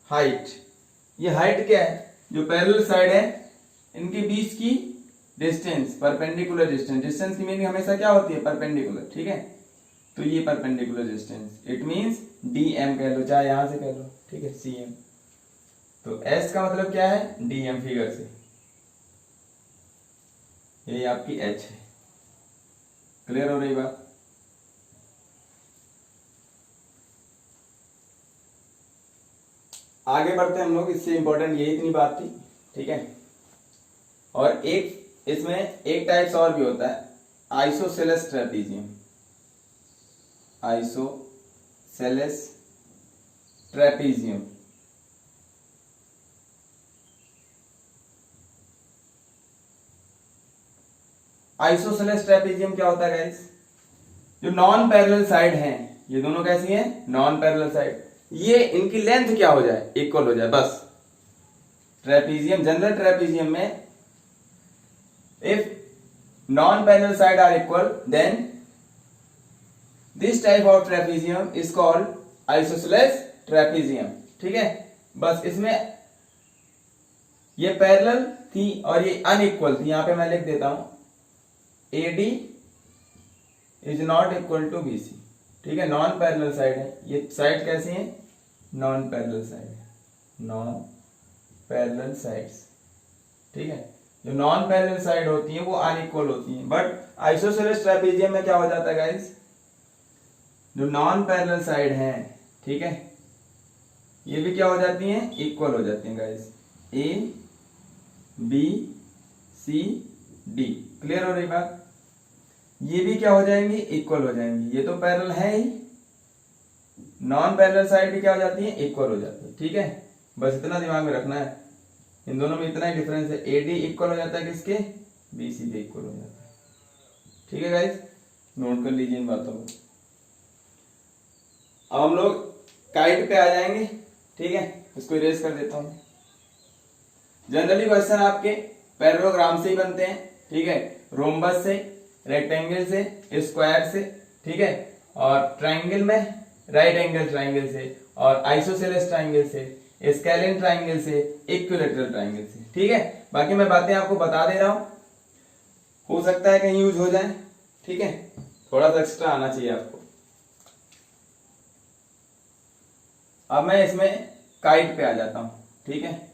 height. ये हाइट क्या है? जो पैरेलल साइड है इनके बीच की डिस्टेंस, परपेंडिकुलर डिस्टेंस। डिस्टेंस की मीनिंग हमेशा क्या होती है? परपेंडिकुलर, ठीक है। तो ये perpendicular distance, it means DM कह लो, चाहे यहां से कह लो, ठीक है, CM। तो S का मतलब क्या है? DM फिगर से, ये आपकी H है। क्लियर हो रही बात? आगे बढ़ते हैं हम लोग, इससे इंपॉर्टेंट यही इतनी बात थी, ठीक है। और एक इसमें एक टाइप्स और भी होता है, isosceles trapezium. Isosceles trapezium, isosceles trapezium क्या होता है गाइस? जो नॉन पैरेलल साइड हैं, ये दोनों कैसी हैं? Non parallel side. ये इनकी लेंथ क्या हो जाए? इक्वल हो जाए, बस। ट्रेपीजियम, जनरल ट्रेपीजियम में if non parallel side are equal then this type of trapezium is called isosceles trapezium, ठीक है। बस इसमें ये पैरेलल थी और ये अनइक्वल थी, यहां पे मैं लिख देता हूं AD is not equal to BC, ठीक है। नॉन पैरेलल साइड है, ये साइड कैसी है? नॉन पैरेलल साइड है, नॉन पैरेलल साइड्स, ठीक है। जो नॉन पैरेलल साइड होती है वो अनइक्वल होती है, बट आइसोसेलेस ट्रेपीजियम में क्या हो जाता है गाइस? जो नॉन पैरेलल साइड है, ठीक है, ये भी क्या हो जाती हैं? इक्वल हो जाती हैं guys. A B C D, clear हो रही बात? ये भी क्या हो जाएंगी? इक्वल हो जाएंगी। ये तो पैरेलल है ही, नॉन पैरेलल साइड भी क्या हो जाती है? इक्वल हो जाती है, ठीक है। बस इतना दिमाग में रखना है, इन दोनों में इतना ही डिफरेंस है। AD इक्वल हो जाता है किसके? BC भी इक्वल हो जाता है, ठीक है गाइस। नोट कर लीजिए इन बातों को। अब हम लोग काइट पे आ जाएंगे, ठीक है। इसको इरेज कर देता हूं। जनरली क्वेश्चन आपके पैरेललोग्राम से ही बनते हैं, ठीक है, रोम्बस से, रेक्टेंगल से, स्क्वायर से, ठीक है, और ट्राइंगल में राइट एंगल ट्राइंगल से, और आइसोसेलेस ट्राइंगल से, स्केलिन ट्राइंगल से, इक्विलैटरल ट्राइंगल से, ठीक है। बाकी मैं बातें आपको बता दे रहा हूं, हो सकता है कहीं यूज हो जाए, ठीक है, थोड़ा सा एक्स्ट्रा आना चाहिए आपको। अब मैं इसमें काइट पे आ जाता हूं, ठीक है।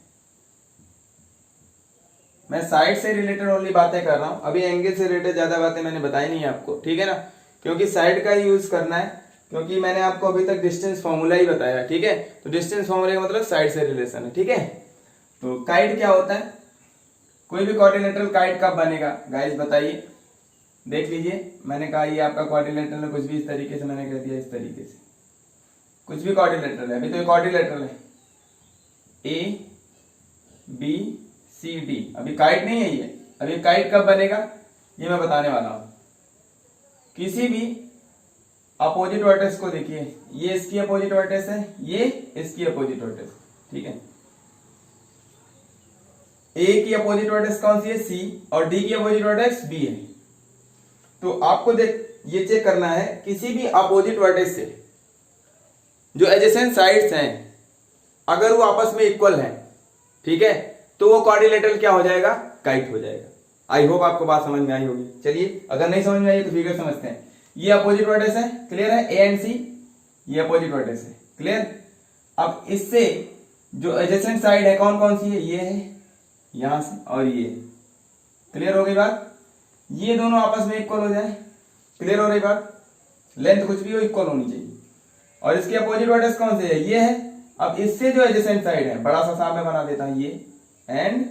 मैं साइड से रिलेटेड ओनली बातें कर रहा हूं, अभी एंगल से रिलेटेड ज्यादा बातें मैंने बताई नहीं है आपको, ठीक है ना, क्योंकि साइड का ही यूज करना है, क्योंकि मैंने आपको अभी तक डिस्टेंस फॉर्मूला ही बताया, ठीक है। तो डिस्टेंस फॉर्मूला का मतलब साइड से रिलेशन है, ठीक है। तो काइट क्या होता है? कोई भी क्वाड्रिलेटरल काइट कब बनेगा गाइस बताइए। देख लीजिए, मैंने कहा ये आपका क्वाड्रिलेटरल है, कुछ भी इस तरीके से मैंने कह दिया, इस तरीके से कुछ भी क्वाड्रिलेटरल है। अभी तो ये क्वाड्रिलेटरल है, ए बी सी डी, अभी काइट नहीं है ये। अभी काइट कब बनेगा ये मैं बताने वाला हूं। किसी भी अपोजिट वर्टेक्स को देखिए, ये इसकी अपोजिट वर्टेक्स है, ये इसकी अपोजिट वर्टेक्स, ठीक है। ए की अपोजिट वर्टेक्स कौन सी है, सी, और डी की अपोजिट वर्टेक्स बी है। तो आपको देख ये चेक करना है, किसी भी अपोजिट वर्टेक्स से जो एडजेसेंट साइड्स हैं अगर वो आपस में इक्वल हैं, ठीक है, तो वो क्वाड्रिलेटरल क्या हो जाएगा, काइट हो जाएगा। आई होप आपको बात समझ में आई होगी। चलिए, अगर नहीं समझ में आई तो फिगर समझते हैं। ये अपोजिट वर्टेक्स है, क्लियर है, ए एंड सी, ये अपोजिट वर्टेक्स है, क्लियर। अब इससे जो एडजेसेंट साइड है कौन कौन सी है, ये है यहां से और ये, क्लियर हो गई बात। ये दोनों आपस में इक्वल हो जाए, क्लियर हो रही बात। लेंथ कुछ भी हो इक्वल होनी चाहिए। और इसके अपोजिट वर्टेक्स कौन से है, ये है। अब इससे जो एडजेसेंट साइड है, बड़ा सा सामने बना देता हूं, ये एंड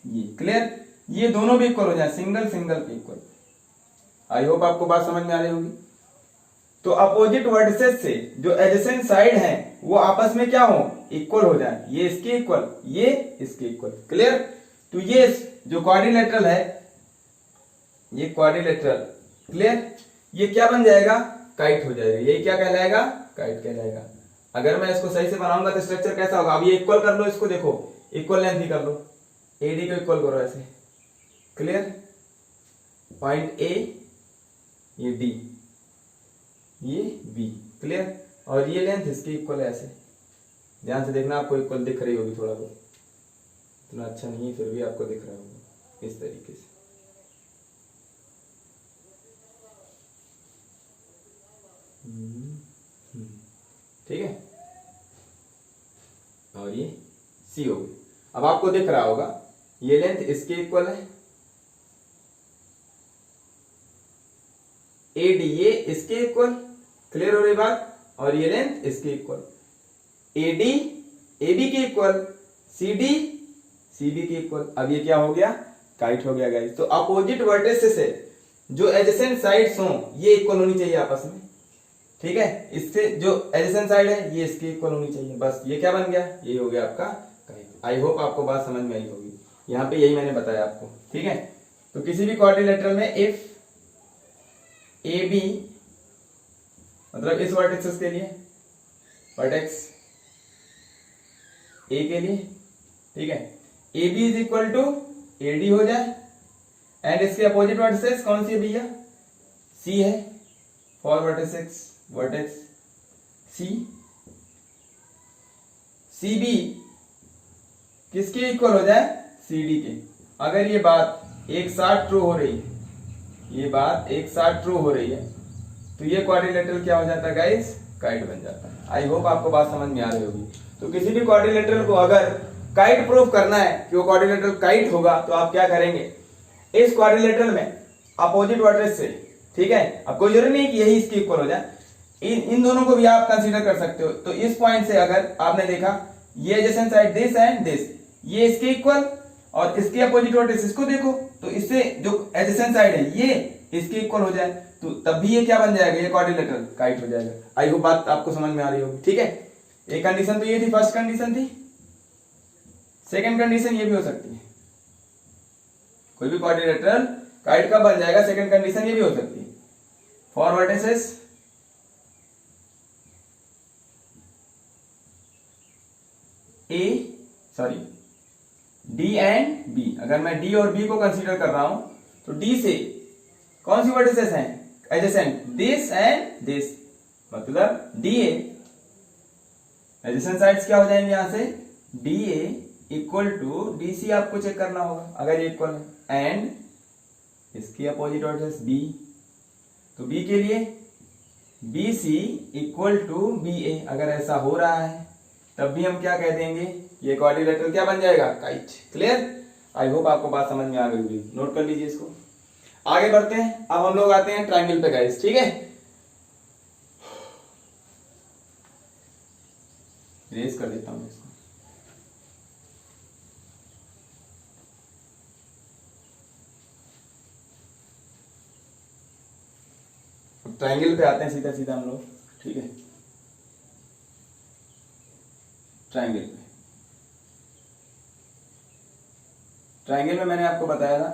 ये, क्लियर। ये दोनों भी इक्वल हो जाए, सिंगल सिंगल पे इक्वल। आई होप आपको बात समझ में आ रही होगी। तो अपोजिट वर्टिसेस से जो एडजेसेंट साइड है वो आपस में क्या हो, इक्वल हो जाए। ये इसके इक्वल, ये इसके इक्वल, क्लियर। तो ये जो क्वाड्रिलेटरल है, ये क्वाड्रिलेटरल, क्लियर, ये क्या बन जाएगा, काइट हो जाएगा। ये क्या कहलाएगा, काइट कहलाएगा। अगर मैं इसको सही से बनाऊंगा तो स्ट्रक्चर कैसा होगा। अब ये इक्वल कर लो, इसको देखो, इक्वल लेंथ ही कर लो, एडी को इक्वल करो ऐसे, क्लियर। पॉइंट ए, ये डी, ये बी, क्लियर। और ये लेंथ इसकी इक्वल है ऐसे। ध्यान से देखना, आपको इक्वल दिख रही होगी, थोड़ा बहुत, इतना अच्छा नहीं है फिर भी आपको दिख रहा होगा इस तरीके से। ठीक है, और ये सी हो गई। अब आपको दिख रहा होगा ये लेंथ इसके इक्वल है, एडी ये इसके इक्वल, क्लियर हो रही बात। और ये लेंथ इसके इक्वल, एडी एबी के इक्वल, सीडी सीबी के इक्वल। अब ये क्या हो गया, काइट हो गया गाइस। तो अपोजिट वर्टिसेस से जो एडजेसेंट साइड्स हो ये इक्वल होनी चाहिए आपस में, ठीक है। इससे जो एडजेसेंट साइड है ये इसके इक्वल होनी चाहिए, बस ये क्या बन गया, ये हो गया आपका काइट। आई होप आपको बात समझ में आई होगी। यहाँ पे यही मैंने बताया आपको, ठीक है। तो किसी भी क्वाड्रिलेटरल में इफ ए बी, मतलब इस वर्टेक्स के लिए, वर्टेक्स ए के लिए, ठीक है, A B is equal to A D हो जाए, एंड इसके अपोजिट वर्टेक्स कौन सी है भैया, सी है, for vertex C, C B किसके इक्वल हो जाए, सी डी के। अगर ये बात एक साथ ट्रू हो रही है, ये बात एक साथ ट्रू हो रही है, तो ये क्वाड्रिलेटरल क्या हो जाता है गाइस, काइट बन जाता है। आई होप आपको बात समझ में आ रही होगी। तो किसी भी क्वाड्रिलेटरल को अगर काइट प्रूफ करना है कि वो क्वाड्रिलेटरल काइट होगा, तो आप क्या करेंगे, इस क्वाड्रिलेटरल में अपोजिट वर्टेक्स से, ठीक है, अब कोई जरूरी नहीं कि यही इसके इक्वल हो जाए, इन दोनों को भी आप कंसीडर कर सकते हो। तो इस पॉइंट से अगर आपने देखा ये adjacent side this and this, ये इसके इक्वल, और इसके अपोजिट वर्टेक्स इसको देखो, तो इससे जो एडजेसेंट साइड है ये इसके इक्वल हो जाए, तो तब भी ये क्या बन जाएगा, ये क्वाड्रिलेटरल काइट हो जाएगा। आई होप बात आपको समझ में आ रही होगी, ठीक है। एक कंडीशन तो ये थी, फर्स्ट कंडीशन थी। सेकंड कंडीशन ये भी हो सकती है, कोई भी क्वाड्रिलेटरल काइट कब बन जाएगा, सेकंड कंडीशन ये भी हो सकती है, for vertices D and B. अगर मैं डी और बी को कंसीडर कर रहा हूं, तो डी से कौन सी वर्टिसेस हैं, एडजेसेंट दिस एंड दिस, मतलब डी ए, एडजेसेंट साइड्स क्या हो जाएंगे यहां से, D A equal to D C, आपको चेक करना होगा अगर ये इक्वल है, एंड इसकी अपोजिट वर्टेक्स बी, तो बी के लिए B C equal to B A. अगर ऐसा हो रहा है तब भी हम क्या कह देंगे, ये क्वाड्रिलेटरल क्या बन जाएगा, काइट, क्लियर। आई होप आपको बात समझ में आ गई होगी, नोट कर लीजिए इसको। आगे बढ़ते हैं, अब हम लोग आते हैं ट्रायंगल पे गाइस, ठीक है। रेस कर देता हूं इसको। ट्रायंगल पे आते हैं सीधा सीधा हम लोग, ठीक है। ट्रायंगल पे, ट्रायंगल में मैंने आपको बताया था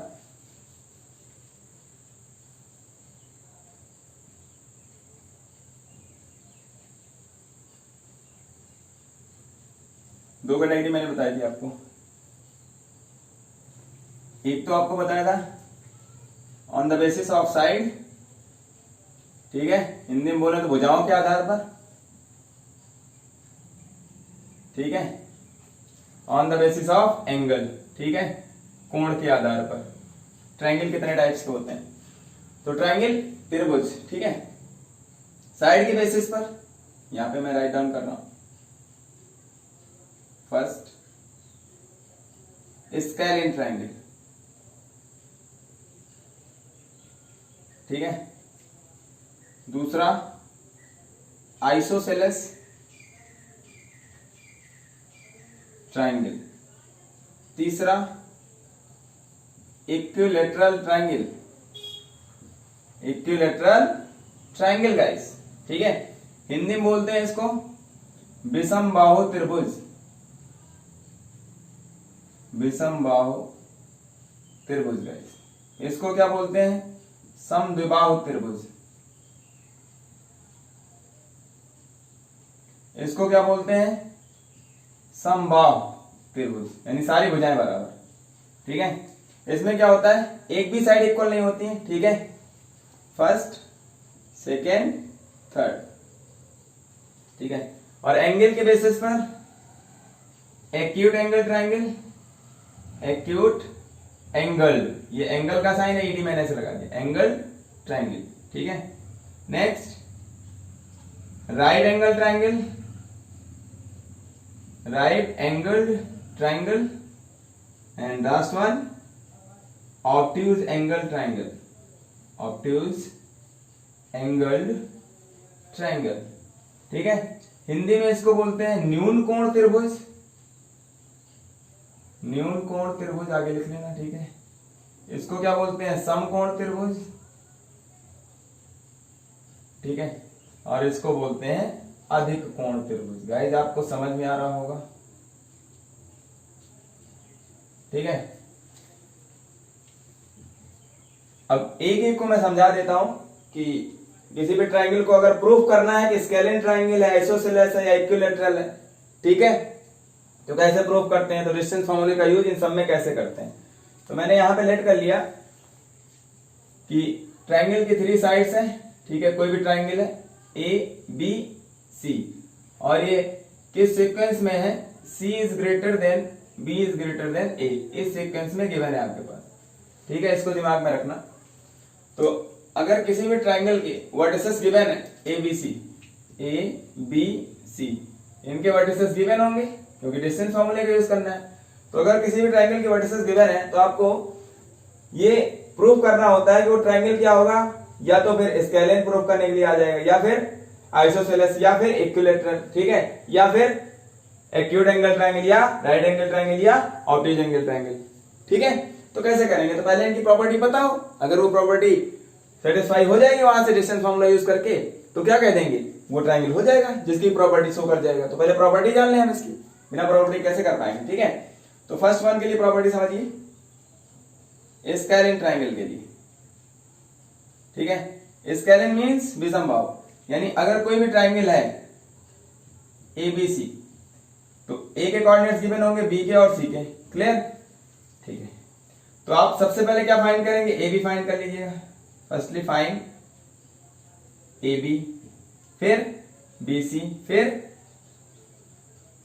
दो कैटेगरी मैंने बताई थी आपको। एक तो आपको बताया था on the basis of side, ठीक है, हिंदी में बोले तो भुजाओं के आधार पर, ठीक है, on the basis of angle, ठीक है, कोण के आधार पर। ट्रायंगल कितने टाइप्स के होते हैं? तो ट्रायंगल त्रिभुज, ठीक है, साइड के बेसिस पर, यहां पे मैं राइट डाउन कर रहा हूं। फर्स्ट स्केलिन ट्रायंगल, ठीक है। दूसरा आइसोसेलेस ट्रायंगल। तीसरा equilateral triangle, equilateral triangle guys, ठीक है। हिंदी में बोलते हैं इसको विषम बाहु त्रिभुज, विषम बाहु त्रिभुज गाइस। इसको क्या बोलते हैं? समद्विबाहु त्रिभुज। इसको क्या बोलते हैं? समबाहु त्रिभुज, यानी सारी भुजाएं बराबर, ठीक है। इसमें क्या होता है, एक भी साइड इक्वल नहीं होती है, ठीक है। फर्स्ट, सेकेंड, थर्ड, ठीक है। और एंगल के बेसिस पर acute angle triangle, acute angle, ये एंगल का साइन है, ईडी मैंने ऐसे लगा दिया, एंगल ट्रायंगल, ठीक है। Next right angle triangle, right angle triangle, and last one obtuse angle triangle, obtuse angle triangle, ठीक है। हिंदी में इसको बोलते हैं न्यून कोण त्रिभुज, न्यून कोण त्रिभुज आगे लिख लेना, ठीक है। इसको क्या बोलते हैं? समकोण त्रिभुज, ठीक है। और इसको बोलते हैं अधिक कोण त्रिभुज। गाइस आपको समझ में आ रहा होगा, ठीक है। अब एक एक को मैं समझा देता हूं कि किसी भी ट्रायंगल को अगर प्रूफ करना है कि स्केलिन ट्रायंगल है, आइसोसेलेस है या इक्विलैटरल है, ठीक है, तो कैसे प्रूफ करते हैं? तो डिस्टेंस फॉर्मूले का यूज इन सब में कैसे करते हैं? तो मैंने यहां पे लेट कर लिया कि ट्रायंगल की 3 साइड्स हैं, ठीक है, कोई भी ट्रायंगल है ए बी सी, और ये किस सीक्वेंस में है? C is greater than B is greater than A, इस सीक्वेंस में गिवन है आपके पास, ठीक है। इसको दिमाग में रखना। तो अगर किसी भी ट्रायंगल के वर्टिसेस गिवन है A B C, A B सी, इनके वर्टिसेस गिवन होंगे क्योंकि डिस्टेंस फॉर्मूले का यूज करना है। तो अगर किसी भी ट्रायंगल के वर्टिसेस गिवन है तो आपको ये प्रूफ करना होता है कि वो ट्रायंगल क्या होगा, या तो फिर स्केलिन प्रूफ करने के लिए आ जाएगा, या फिर आइसोसेलेस, या फिर इक्विलैटरल, ठीक है, या फिर एक्यूट एंगल ट्रायंगल, या राइट एंगल ट्रायंगल, या ऑब्ट्यूज एंगल ट्रायंगल, ठीक है। तो कैसे करेंगे? तो पहले इनकी प्रॉपर्टी पता हो, अगर वो प्रॉपर्टी सेटिस्फाई हो जाएगी वहां से डिस्टेंस फॉर्मूला यूज करके, तो क्या कह देंगे? वो ट्रायंगल हो जाएगा जिसकी प्रॉपर्टी शो कर जाएगा। तो पहले प्रॉपर्टी जान लें हम इसकी, बिना प्रॉपर्टी कैसे कर पाएंगे, ठीक है। तो फर्स्ट वन के लिए प्रॉपर्टी समझिए, स्केलिन ट्रायंगल के लिए, ठीक है। स्केलिन मींस विषम बाहु, यानी अगर कोई भी ट्रायंगल है ए बी सी, तो ए के कोऑर्डिनेट्स गिवन होंगे, बी के और सी के, क्लियर, ठीक है। तो आप सबसे पहले क्या फाइंड करेंगे? ए बी फाइंड कर लीजिएगा। फर्स्टली फाइंड ए बी, फिर बी सी, फिर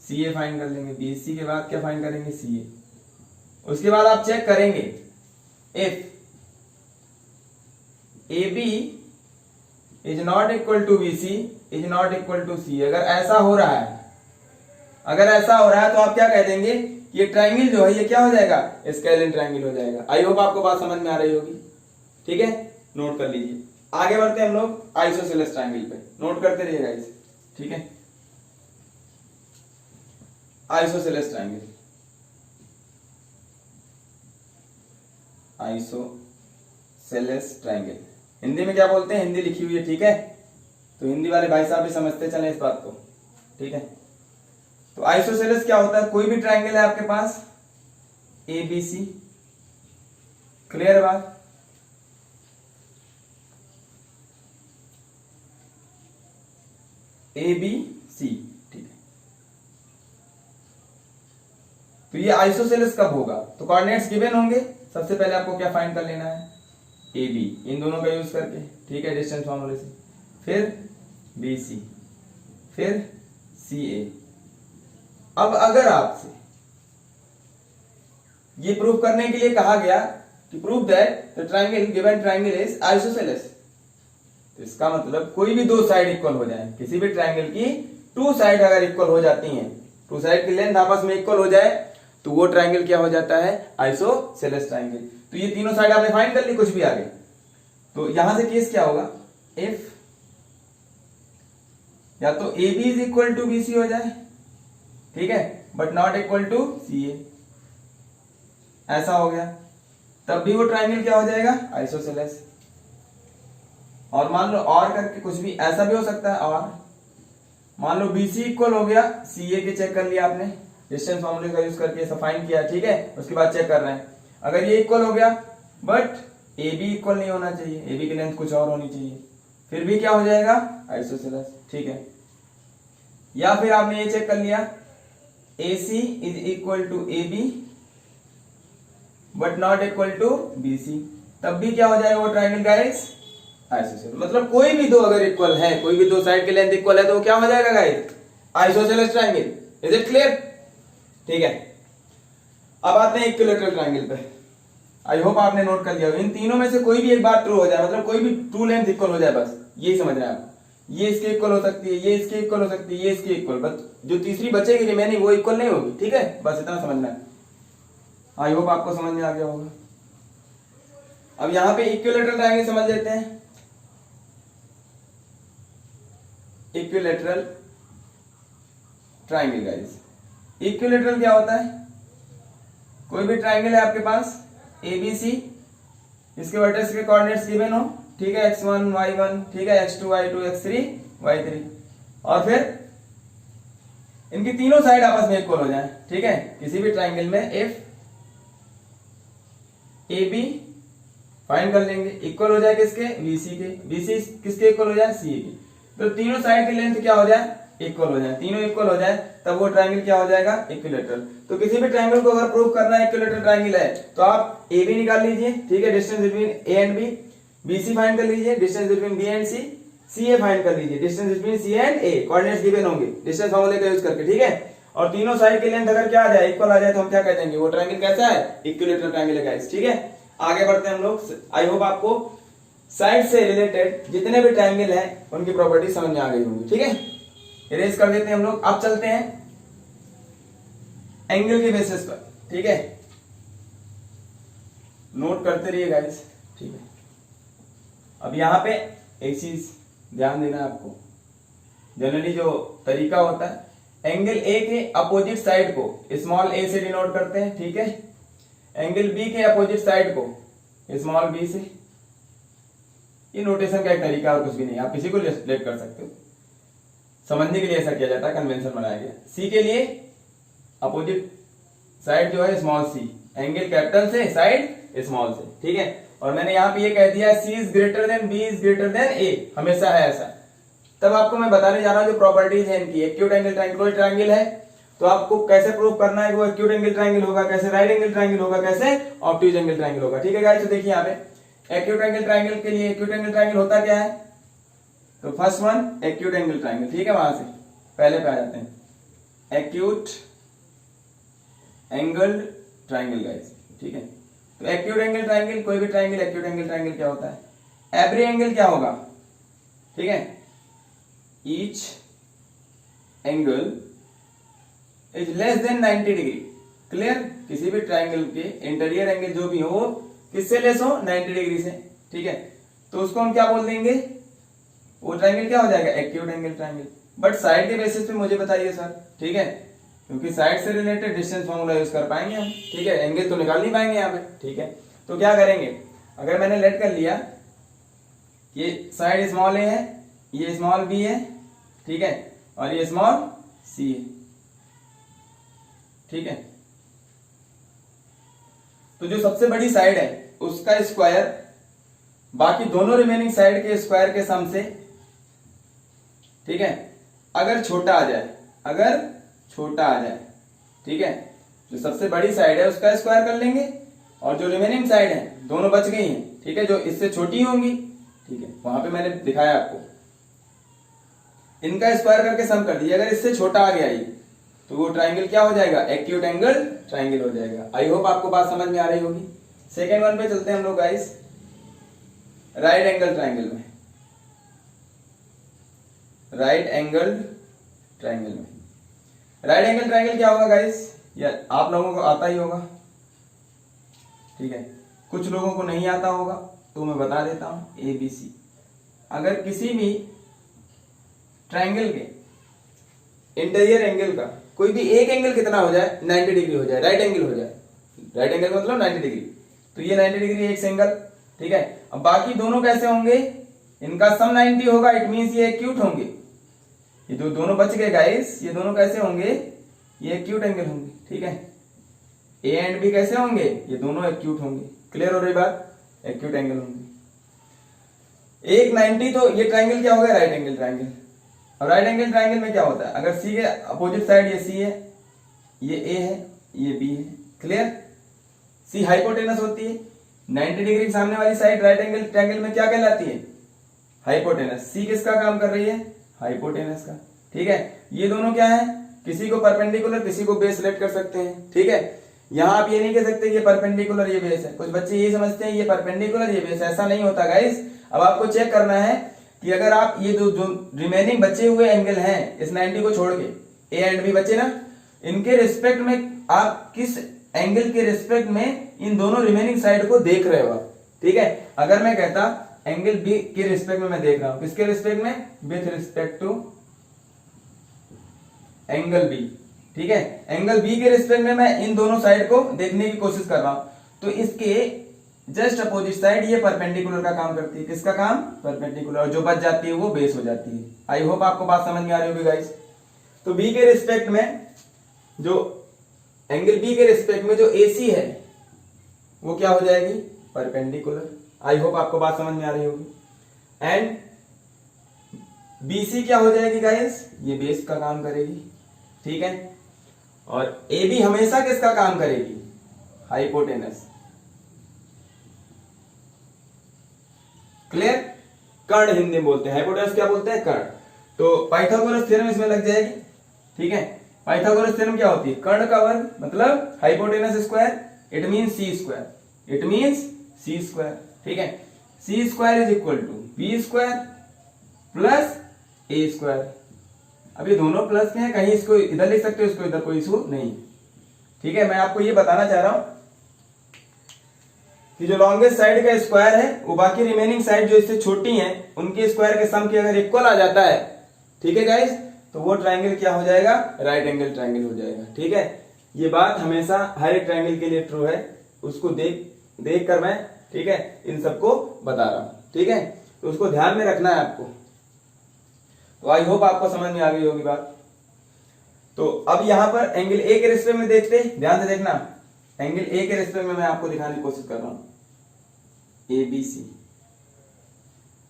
सी ए फाइंड कर लेंगे। बी सी के बाद क्या फाइंड करेंगे? सी ए। उसके बाद आप चेक करेंगे if A B is not equal to B C is not equal to C. अगर ऐसा हो रहा है, अगर ऐसा हो रहा है तो आप क्या कह देंगे? ये ट्रायंगल जो है ये क्या हो जाएगा? स्केलिन ट्रायंगल हो जाएगा। आई होप आपको बात समझ में आ रही होगी, ठीक है, नोट कर लीजिए। आगे बढ़ते हैं हम लोग आइसोसेलेस ट्रायंगल पे, नोट करते रहिएगा इसे, ठीक है। Isosceles triangle, isosceles triangle Hindi में क्या बोलते हैं, हिंदी लिखी हुई है, ठीक है। तो हिंदी वाले भाई साहब भी समझते चले इस बात को, ठीक है। तो आइसोसेलेस क्या होता है, कोई भी ट्राइंगल है आपके पास ABC, क्लियर बात। ABC, ठीक है। तो ये आइसोसेलेस कब होगा, तो कोऑर्डिनेट्स गिवन होंगे। सबसे पहले आपको क्या फाइंड कर लेना है, AB, इन दोनों का यूज करके, ठीक है, डिस्टेंस फॉर्मूले से। फिर BC, फिर CA। अब अगर आपसे ये प्रूव करने के लिए कहा गया कि prove that the triangle given triangle is isosceles, तो इसका मतलब कोई भी दो साइड इक्वल हो जाए, किसी भी ट्राइंगल की टू साइड अगर इक्वल हो जाती हैं, टू साइड की लेंथ आपस में इक्वल हो जाए, तो वो ट्राइंगल क्या हो जाता है, आइसोसेलेस ट्राइंगल। तो ये तीनों साइड आपने फाइंड कर ली, कुछ भी आगे। तो यहां से केस क्या होगा, इफ या तो AB is equal to BC हो जाए, ठीक है, but not equal to CA, ऐसा हो गया, तब भी वो ट्राइंगल क्या हो जाएगा, आइसोसेलेस। और मान लो और करके कुछ भी ऐसा भी हो सकता है, और मान लो BC इक्वल हो गया CA के, चेक कर लिया आपने, डिस्टेंस फॉर्मूले का यूज करके ऐसा फाइंड किया, ठीक है। उसके बाद चेक कर रहे हैं, अगर ये इक्वल हो गया बट AB इक्वल नहीं होना चाहिए, AB की लेंथ कुछ और होनी चाहिए, फिर भी क्या हो जाएगा, आइसोसेलेस, ठीक है। या फिर आपने ये चेक कर लिया AC is equal to AB but not equal to BC, तब भी क्या हो जाएगा वो ट्राइंगल गाइस, आइसोसेलेस। मतलब कोई भी दो अगर इक्वल है, कोई भी दो साइड की लेंथ इक्वल है, तो वो क्या हो जाएगा guys, isosceles triangle. Is it clear, ठीक है। अब आते हैं इक्विलैटरल ट्राइंगल पे। आई होप आपने नोट कर लिया, इन तीनों में से कोई भी एक बात ट्रू हो जाए, मतलब कोई भी टू लेंथ इक्वल हो जाए, बस यही समझ रहे हैं आप। ये इसके इक्वल हो सकती है, ये इसके इक्वल हो सकती है, ये इसके इक्वल, बस जो तीसरी बचेगी रिमेनिंग वो इक्वल नहीं होगी, ठीक है, बस इतना समझना है। आई होप आपको समझ में आ गया होगा। अब यहां पे इक्विलैटरल ट्रायंगल समझ लेते हैं। इक्विलैटरल ट्रायंगल गाइस, इक्विलैटरल क्या होता है, कोई भी ट्रायंगल है आपके पास ABC, इसके वर्टेक्स के कोऑर्डिनेट्स गिवन हो, ठीक है, x1 y1, ठीक है, x2 y2 x3 y3, और फिर इनकी तीनों साइड आपस में इक्वल हो जाए, ठीक है, किसी भी ट्रायंगल में इफ AB फाइंड कर लेंगे, इक्वल हो जाए किसके, BC के, BC किसके इक्वल हो जाए, CA के, तो तीनों साइड की लेंथ क्या हो जाए, इक्वल हो जाए, तीनों इक्वल हो जाए, तब वो ट्रायंगल क्या हो जाएगा, इक्विलैटरल। तो किसी भी ट्रायंगल को अगर प्रूव करना है इक्विलैटरल ट्रायंगल है, तो आप AB निकाल लीजिए, ठीक है, distance between A and B, BC find कर लीजिए, distance between B and C, CA find कर लीजिए, distance between C and A, coordinates given होंगे डिस्टेंस फार्मूले का यूज करके, ठीक है। और तीनों साइड की लेंथ अगर क्या आ जाए, इक्वल आ जाए, तो हम क्या कह देंगे, वो ट्रायंगल कैसा है, इक्विलैटरल ट्रायंगल है गाइस, ठीक है। आगे बढ़ते हैं हम लोग। आई होप आपको साइड से रिलेटेड जितने भी ट्रायंगल हैं उनकी प्रॉपर्टी समझ में आ गई होंगी, ठीक है। इरेज कर देते हैं हम लोग। अब चलते हैं एंगल के बेसिस पर, ठीक है, नोट करते रहिए गाइस, ठीक है। अब यहां पे एक चीज ध्यान देना है आपको, जनरली जो तरीका होता है, एंगल A के अपोजिट साइड को स्मॉल a से डिनोट करते हैं, ठीक है, एंगल B के अपोजिट साइड को स्मॉल b से। ये नोटेशन का एक तरीका और कुछ भी नहीं, आप किसी को लेट कर सकते हो, समझने के लिए ऐसा किया जाता है, कन्वेंशन बनाया गया। C के लिए अपोजिट साइड जो है स्मॉल c, एंगल कैपिटल से, साइड स्मॉल से, ठीक है। और मैंने यहां पे ये कह दिया C is greater then B is greater then A, हमेशा है ऐसा। तब आपको मैं बताने जा रहा हूं जो प्रॉपर्टीज है इनकी। एक्यूट एंगल ट्रायंगल, कोई ट्रायंगल है तो आपको कैसे प्रूव करना है वो एक्यूट एंगल ट्रायंगल होगा, कैसे राइट एंगल ट्रायंगल होगा, कैसे ऑब्ट्यूज एंगल ट्रायंगल होगा, ठीक है गाइस। तो देखिए यहाँ पे एक्यूट एंगल ट्रायंगल के लिए एक्यूट एंगल ट्रायंगल होता क्या है, तो first one acute angle triangle, ठीक है, वहां से पहले पे आ जाते हैं, एक्यूट एंगल ट्रायंगल गाइस, ठीक है। तो एक्यूट एंगल ट्रायंगल, कोई भी ट्रायंगल एक्यूट एंगल ट्रायंगल क्या होता है, एवरी एंगल क्या होगा, ठीक है, each angle is less then 90 degree, clear. किसी भी ट्रायंगल के इंटीरियर एंगल जो भी हो किससे लेस हो, 90 डिग्री से, ठीक है। तो उसको हम क्या बोल देंगे, वो ट्रायंगल क्या हो जाएगा, acute angle triangle. But side के बेसिस पे मुझे बताइए सर, ठीक है, क्योंकि साइड से रिलेटेड डिस्टेंस फॉर्मूला यूज कर पाएंगे हम, ठीक है, एंगल तो निकाल नहीं पाएंगे यहाँ पे, ठीक है। तो क्या करेंगे, अगर मैंने लेट कर लिया ये साइड स्मॉल ए है, ये स्मॉल बी है, ठीक है, और ये स्मॉल सी है, ठीक है। तो जो सबसे बड़ी साइड है उसका स्क्वायर बाकी दोनों रिमेनिंग साइड के स्क्वायर के सम से, ठीक है, अगर छोटा आ जाए, अगर छोटा आ जाए, ठीक है, जो सबसे बड़ी साइड है उसका स्क्वायर कर लेंगे और जो रिमेनिंग साइड है दोनों बच गई हैं, ठीक है, जो इससे छोटी होंगी, ठीक है, वहां पे मैंने दिखाया आपको, इनका स्क्वायर करके सम कर दिया। अगर इससे छोटा आ गया ये तो वो ट्राइंगल क्या हो जाएगा, एक्यूट एंगल ट्राइंगल हो जाएगा। आई होप आपको बात समझ में आ रही होगी। सेकेंड वन पे चलते हैं हम लोग गाइस, राइट एंगल ट्राइंगल में, राइट एंगल ट्राइंगल में। राइट एंगल ट्राइंगल क्या होगा गाइस, या आप लोगों को आता ही होगा, ठीक है, कुछ लोगों को नहीं आता होगा तो मैं बता देता हूं, ए बी सी। अगर किसी भी ट्राइंगल के इंटीरियर एंगल का कोई भी एक एंगल कितना हो जाए, 90 डिग्री हो जाए, राइट एंगल हो जाए, राइट एंगल मतलब 90 डिग्री, तो ये 90 डिग्री एक एंगल, ठीक है। अब बाकी दोनों कैसे होंगे, इनका सम 90 होगा, इट मींस ये एक्यूट होंगे। ये जो दोनों बच गए गाइस, ये दोनों कैसे होंगे, ये एक्यूट एंगल होंगे, ठीक है। ए एंड बी कैसे होंगे, ये दोनों एक्यूट होंगे। क्लियर हो रही बात, एक्यूट एंगल होंगे। एक 90, तो ये ट्राइंगल क्या हो गया, राइट एंगल ट्राइंगल। और राइट एंगल ट्राइंगल में क्या होता है, अगर सी के अपोजिट साइड ये सी है, ये ए है, ये बी है, क्लियर। सी हाइपोटेनस होती है, 90 डिग्री के सामने वाली साइड राइट एंगल ट्राइंगल में क्या कहलाती है, हाइपोटेनस। सी किसका काम कर रही है, हाइपोटेनस का, ठीक है। ये दोनों क्या है, किसी को परपेंडिकुलर किसी को बेस सिलेक्ट कर सकते हैं, ठीक है। यहां आप ये नहीं कह सकते ये परपेंडिकुलर ये बेस है, कुछ बच्चे ये समझते हैं ये परपेंडिकुलर ये बेस, ऐसा नहीं होता गाइस। अब आपको चेक करना है कि अगर आप ये जो रिमेनिंग बचे हुए एंगल हैं इस 90 को छोड़ के, ए एंड बी बचे ना, इनके रिस्पेक्ट में आप किस एंगल के रिस्पेक्ट में इन दोनों रिमेनिंग साइड को देख रहे हो, ठीक है। अगर मैं कहता एंगल बी के रिस्पेक्ट में मैं देख रहा हूं, किसके रिस्पेक्ट में, with respect to angle B, ठीक है, एंगल बी के रिस्पेक्ट में मैं इन दोनों साइड को देखने की कोशिश कर रहा हूं, तो इसके जस्ट अपोजिट साइड ये परपेंडिकुलर का काम करती है, किसका काम, परपेंडिकुलर, और जो बच जाती है वो बेस हो जाती है। आई होप आपको बात समझ में आ रही होगी गाइस। तो बी के रिस्पेक्ट में जो एंगल बी के रिस्पेक्ट में जो AC है वो क्या हो जाएगी, परपेंडिकुलर। आई होप आपको बात समझ में आ रही होगी। एंड BC क्या हो जाएगी गाइस, ये बेस का काम करेगी, ठीक है। और AB हमेशा किसका काम करेगी, हाइपोटेनस। क्लियर, कर्ण हिंदी में बोलते हैं, हाइपोटेनस क्या बोलते हैं, कर्ण। तो पाइथागोरस थ्योरम इसमें लग जाएगी, ठीक है। पाइथागोरस थ्योरम क्या होती है, कर्ण का वर्ग मतलब hypotenuse square, it means C square, it means C square, ठीक है। C square is equal to B square plus A square. अब ये दोनों प्लस के हैं, कहीं इसको इधर लिख सकते हो, इसको इधर, कोई इशू नहीं, ठीक है। मैं आपको ये बताना चाह रहा हूं कि जो लॉन्गेस्ट साइड का स्क्वायर है वो बाकी रिमेनिंग साइड जो इससे छोटी हैं उनके स्क्वायर के सम के अगर इक्वल आ जाता है, ठीक है गाइस, तो वो ट्राइंगल क्या हो जाएगा, राइट एंगल ट्राइंगल हो जाएगा, ठीक है। ये बात हमेशा हर एक ट्राइंगल के लिए ट्रू है, उसको देख कर मैं, ठीक है, इन सबको बता रहा हूं, ठीक है। तो उसको ध्यान में रखना है आपको। तो आई होप आपको समझ में आ गई होगी बात। तो अब यहां पर एंगल ए के रिस्पेक्ट में देखते, ध्यान से देखना, एंगल ए के रिस्पेक्ट में मैं आपको दिखाने की कोशिश कर रहा हूं, ABC।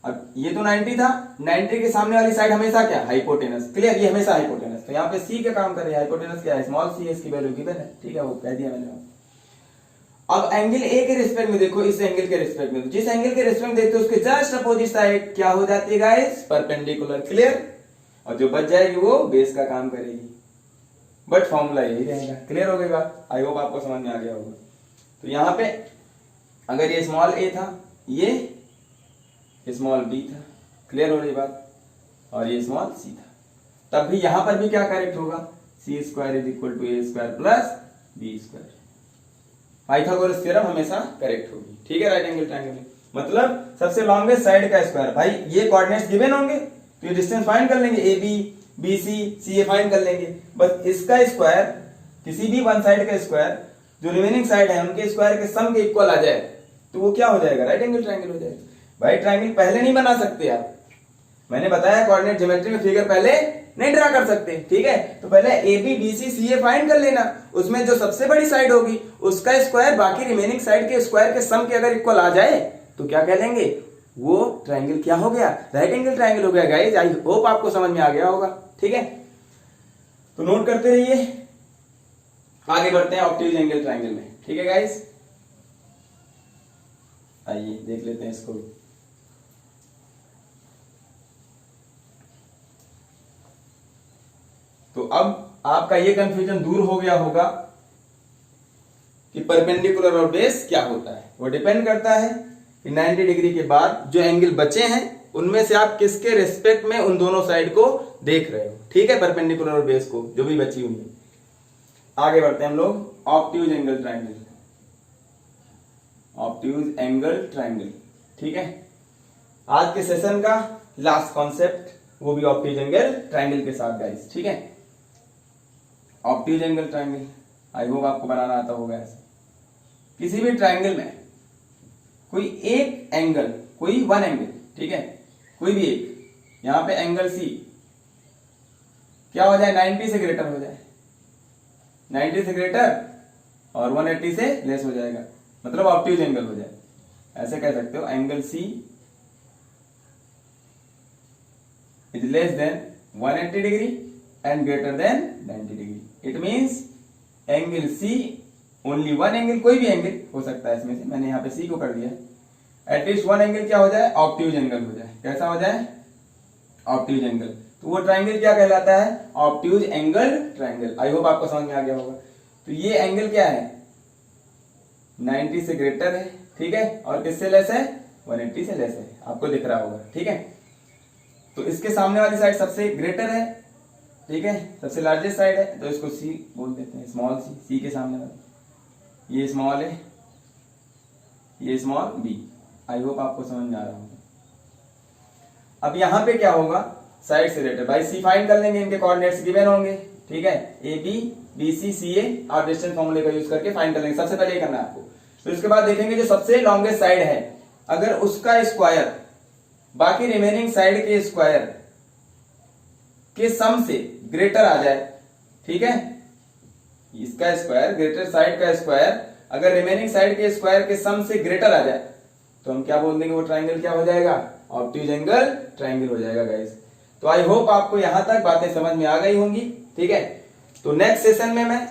अब ये तो 90 था, 90 के सामने वाली साइड हमेशा क्या, हाइपोटेनस, क्लियर, ये हमेशा हाइपोटेनस। तो यहाँ पे C का काम कर रही है, हाइपोटेनस क्या है, स्मॉल c है, इसकी वैल्यू गिवन है, ठीक है, वो कह दिया मैंने। अब एंगल ए के रिस्पेक्ट में देखो, इस एंगल के रिस्पेक्ट में, जिस एंगल के रिस्पेक्ट में देखते हो उसके जस्ट अपोजिट साइड क्या हो जाती है गाइस, परपेंडिकुलर, क्लियर। और जो बच जाएगी वो बेस का काम करेगी, बट फॉर्मूला यही रहेगा। क्लियर हो गई बात, आई होप आपको समझ में आ गया होगा। तो यहां पे अगर ये स्मॉल a था, ये स्मॉल b था, क्लियर हो रही बात, और ये स्मॉल c था, तब भी यहां पर भी क्या करेक्ट होगा, C square is equal to A square plus B square. Pythagoras theorem हमेशा करेक्ट होगी, ठीक है, राइट एंगल ट्रायंगल में, मतलब सबसे लॉन्गेस्ट साइड का स्क्वायर। भाई ये कोऑर्डिनेट्स गिवन होंगे तो ये डिस्टेंस फाइंड कर लेंगे, A B, B C, C A find कर लेंगे, बस इसका स्क्वायर, किसी भी वन साइड का स्क्वायर जो रिमेनिंग साइड है उनके स्क्वायर के सम के इक्वल आ जाए तो वो क्या हो जाएगा, राइट एंगल ट्रायंगल हो जाएगा। भाई ट्राइंगल पहले नहीं बना सकते आप, मैंने बताया कोऑर्डिनेट ज्योमेट्री में फिगर पहले नहीं ड्रा कर सकते, ठीक है। तो पहले A B B C C A find कर लेना, उसमें जो सबसे बड़ी साइड होगी उसका स्क्वायर बाकी रिमेनिंग साइड के स्क्वायर के सम के अगर इक्वल आ जाए तो क्या कह लेंगे, वो ट्राइंगल क्या हो गया, राइट एंगल ट्राइंगल हो गया गाइस। आई होप आपको समझ में आ गया होगा, ठीक है। तो नोट करते रहिए, आगे बढ़ते हैं ऑब्ट्यूज एंगल ट्राइंगल में, ठीक है गाइस। आइए देख लेते हैं इसको। तो अब आपका ये कंफ्यूजन दूर हो गया होगा कि परपेंडिकुलर और बेस क्या होता है। वो डिपेंड करता है कि 90 डिग्री के बाद जो एंगल बचे हैं उनमें से आप किसके रेस्पेक्ट में उन दोनों साइड को देख रहे हो, ठीक है, परपेंडिकुलर और बेस को जो भी बची हुई है। आगे बढ़ते हैं हम लोग obtuse angle triangle, obtuse angle triangle, ठीक है। आज के सेशन का लास्ट कॉन्सेप्ट वो भी ऑब्ट्यूज एंगल ट्राइंगल के साथ गाइस, ठीक है। Obtuse angle triangle I hope आपको बनाना आता होगा ऐसे। किसी भी ट्राइंगल में कोई एक एंगल, कोई वन एंगल, ठीक है, कोई भी एक, यहां पे एंगल सी क्या हो जाए, 90 से ग्रेटर हो जाए, 90 से ग्रेटर और 180 से लेस हो जाएगा, मतलब ऑब्ट्यूज एंगल हो जाए। ऐसे कह सकते हो angle C is less than 180 degree and greater than 90 degree. It means angle C only one angle, कोई भी एंगल हो सकता है इसमें से, मैंने यहां पे सी को कर दिया, एटलीस्ट वन एंगल क्या हो जाए, ऑब्ट्यूज एंगल हो जाए। कैसा हो जाए, ऑब्ट्यूज एंगल। तो वो ट्राइंगल क्या कहलाता है, ऑब्ट्यूज एंगल ट्राइंगल। आई होप आपको समझ में आ गया होगा। तो ये एंगल क्या है, 90 से ग्रेटर है, ठीक है, और किससे लेस है, 180 से लेस है, आपको दिख रहा होगा, ठीक है। तो इसके सामने वाली साइड सबसे ग्रेटर है, ठीक है, सबसे लार्जेस्ट साइड है, तो इसको सी बोल देते हैं, स्मॉल सी, सी के सामने वाली, ये स्मॉल है, ये स्मॉल बी। आई होप आपको समझ में आ रहा होगा। अब यहां पे क्या होगा, साइड से रिलेटेड भाई सी फाइंड कर लेंगे, इनके कोऑर्डिनेट्स गिवन होंगे, ठीक है, A B B C C ए और डिस्टेंस फॉर्मूले का यूज करके फाइंड कर लेंगे। सबसे पहले ये करना है आपको। तो इसके बाद देखेंगे जो सबसे लॉन्गेस्ट साइड है, अगर उसका स्क्वायर बाकी रिमेनिंग साइड के स्क्वायर के सम से ग्रेटर आ जाए, ठीक है, इसका स्क्वायर ग्रेटर साइड का स्क्वायर अगर रिमेनिंग साइड के स्क्वायर के सम से ग्रेटर आ जाए तो हम क्या बोल देंगे, वो ट्राइंगल क्या हो जाएगा, ऑब्ट्यूज एंगल ट्राइंगल हो जाएगा गाइस। तो आई होप आपको यहां तक बातें समझ में आ गई होंगी, ठीक है। तो नेक्स्ट सेशन में मैं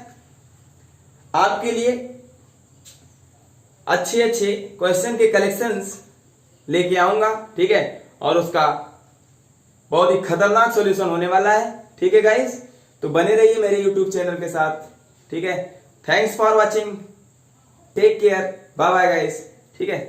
आपके लिए अच्छे अच्छे क्वेश्चन के कलेक्शंस लेके आऊंगा, ठीक है, और उसका बहुत ही खतरनाक सॉल्यूशन होने वाला है, ठीक है गाइस। तो बने रहिए मेरे यूट्यूब चैनल के साथ, ठीक है। Thanks for watching, take care, bye bye guys, ठीक है।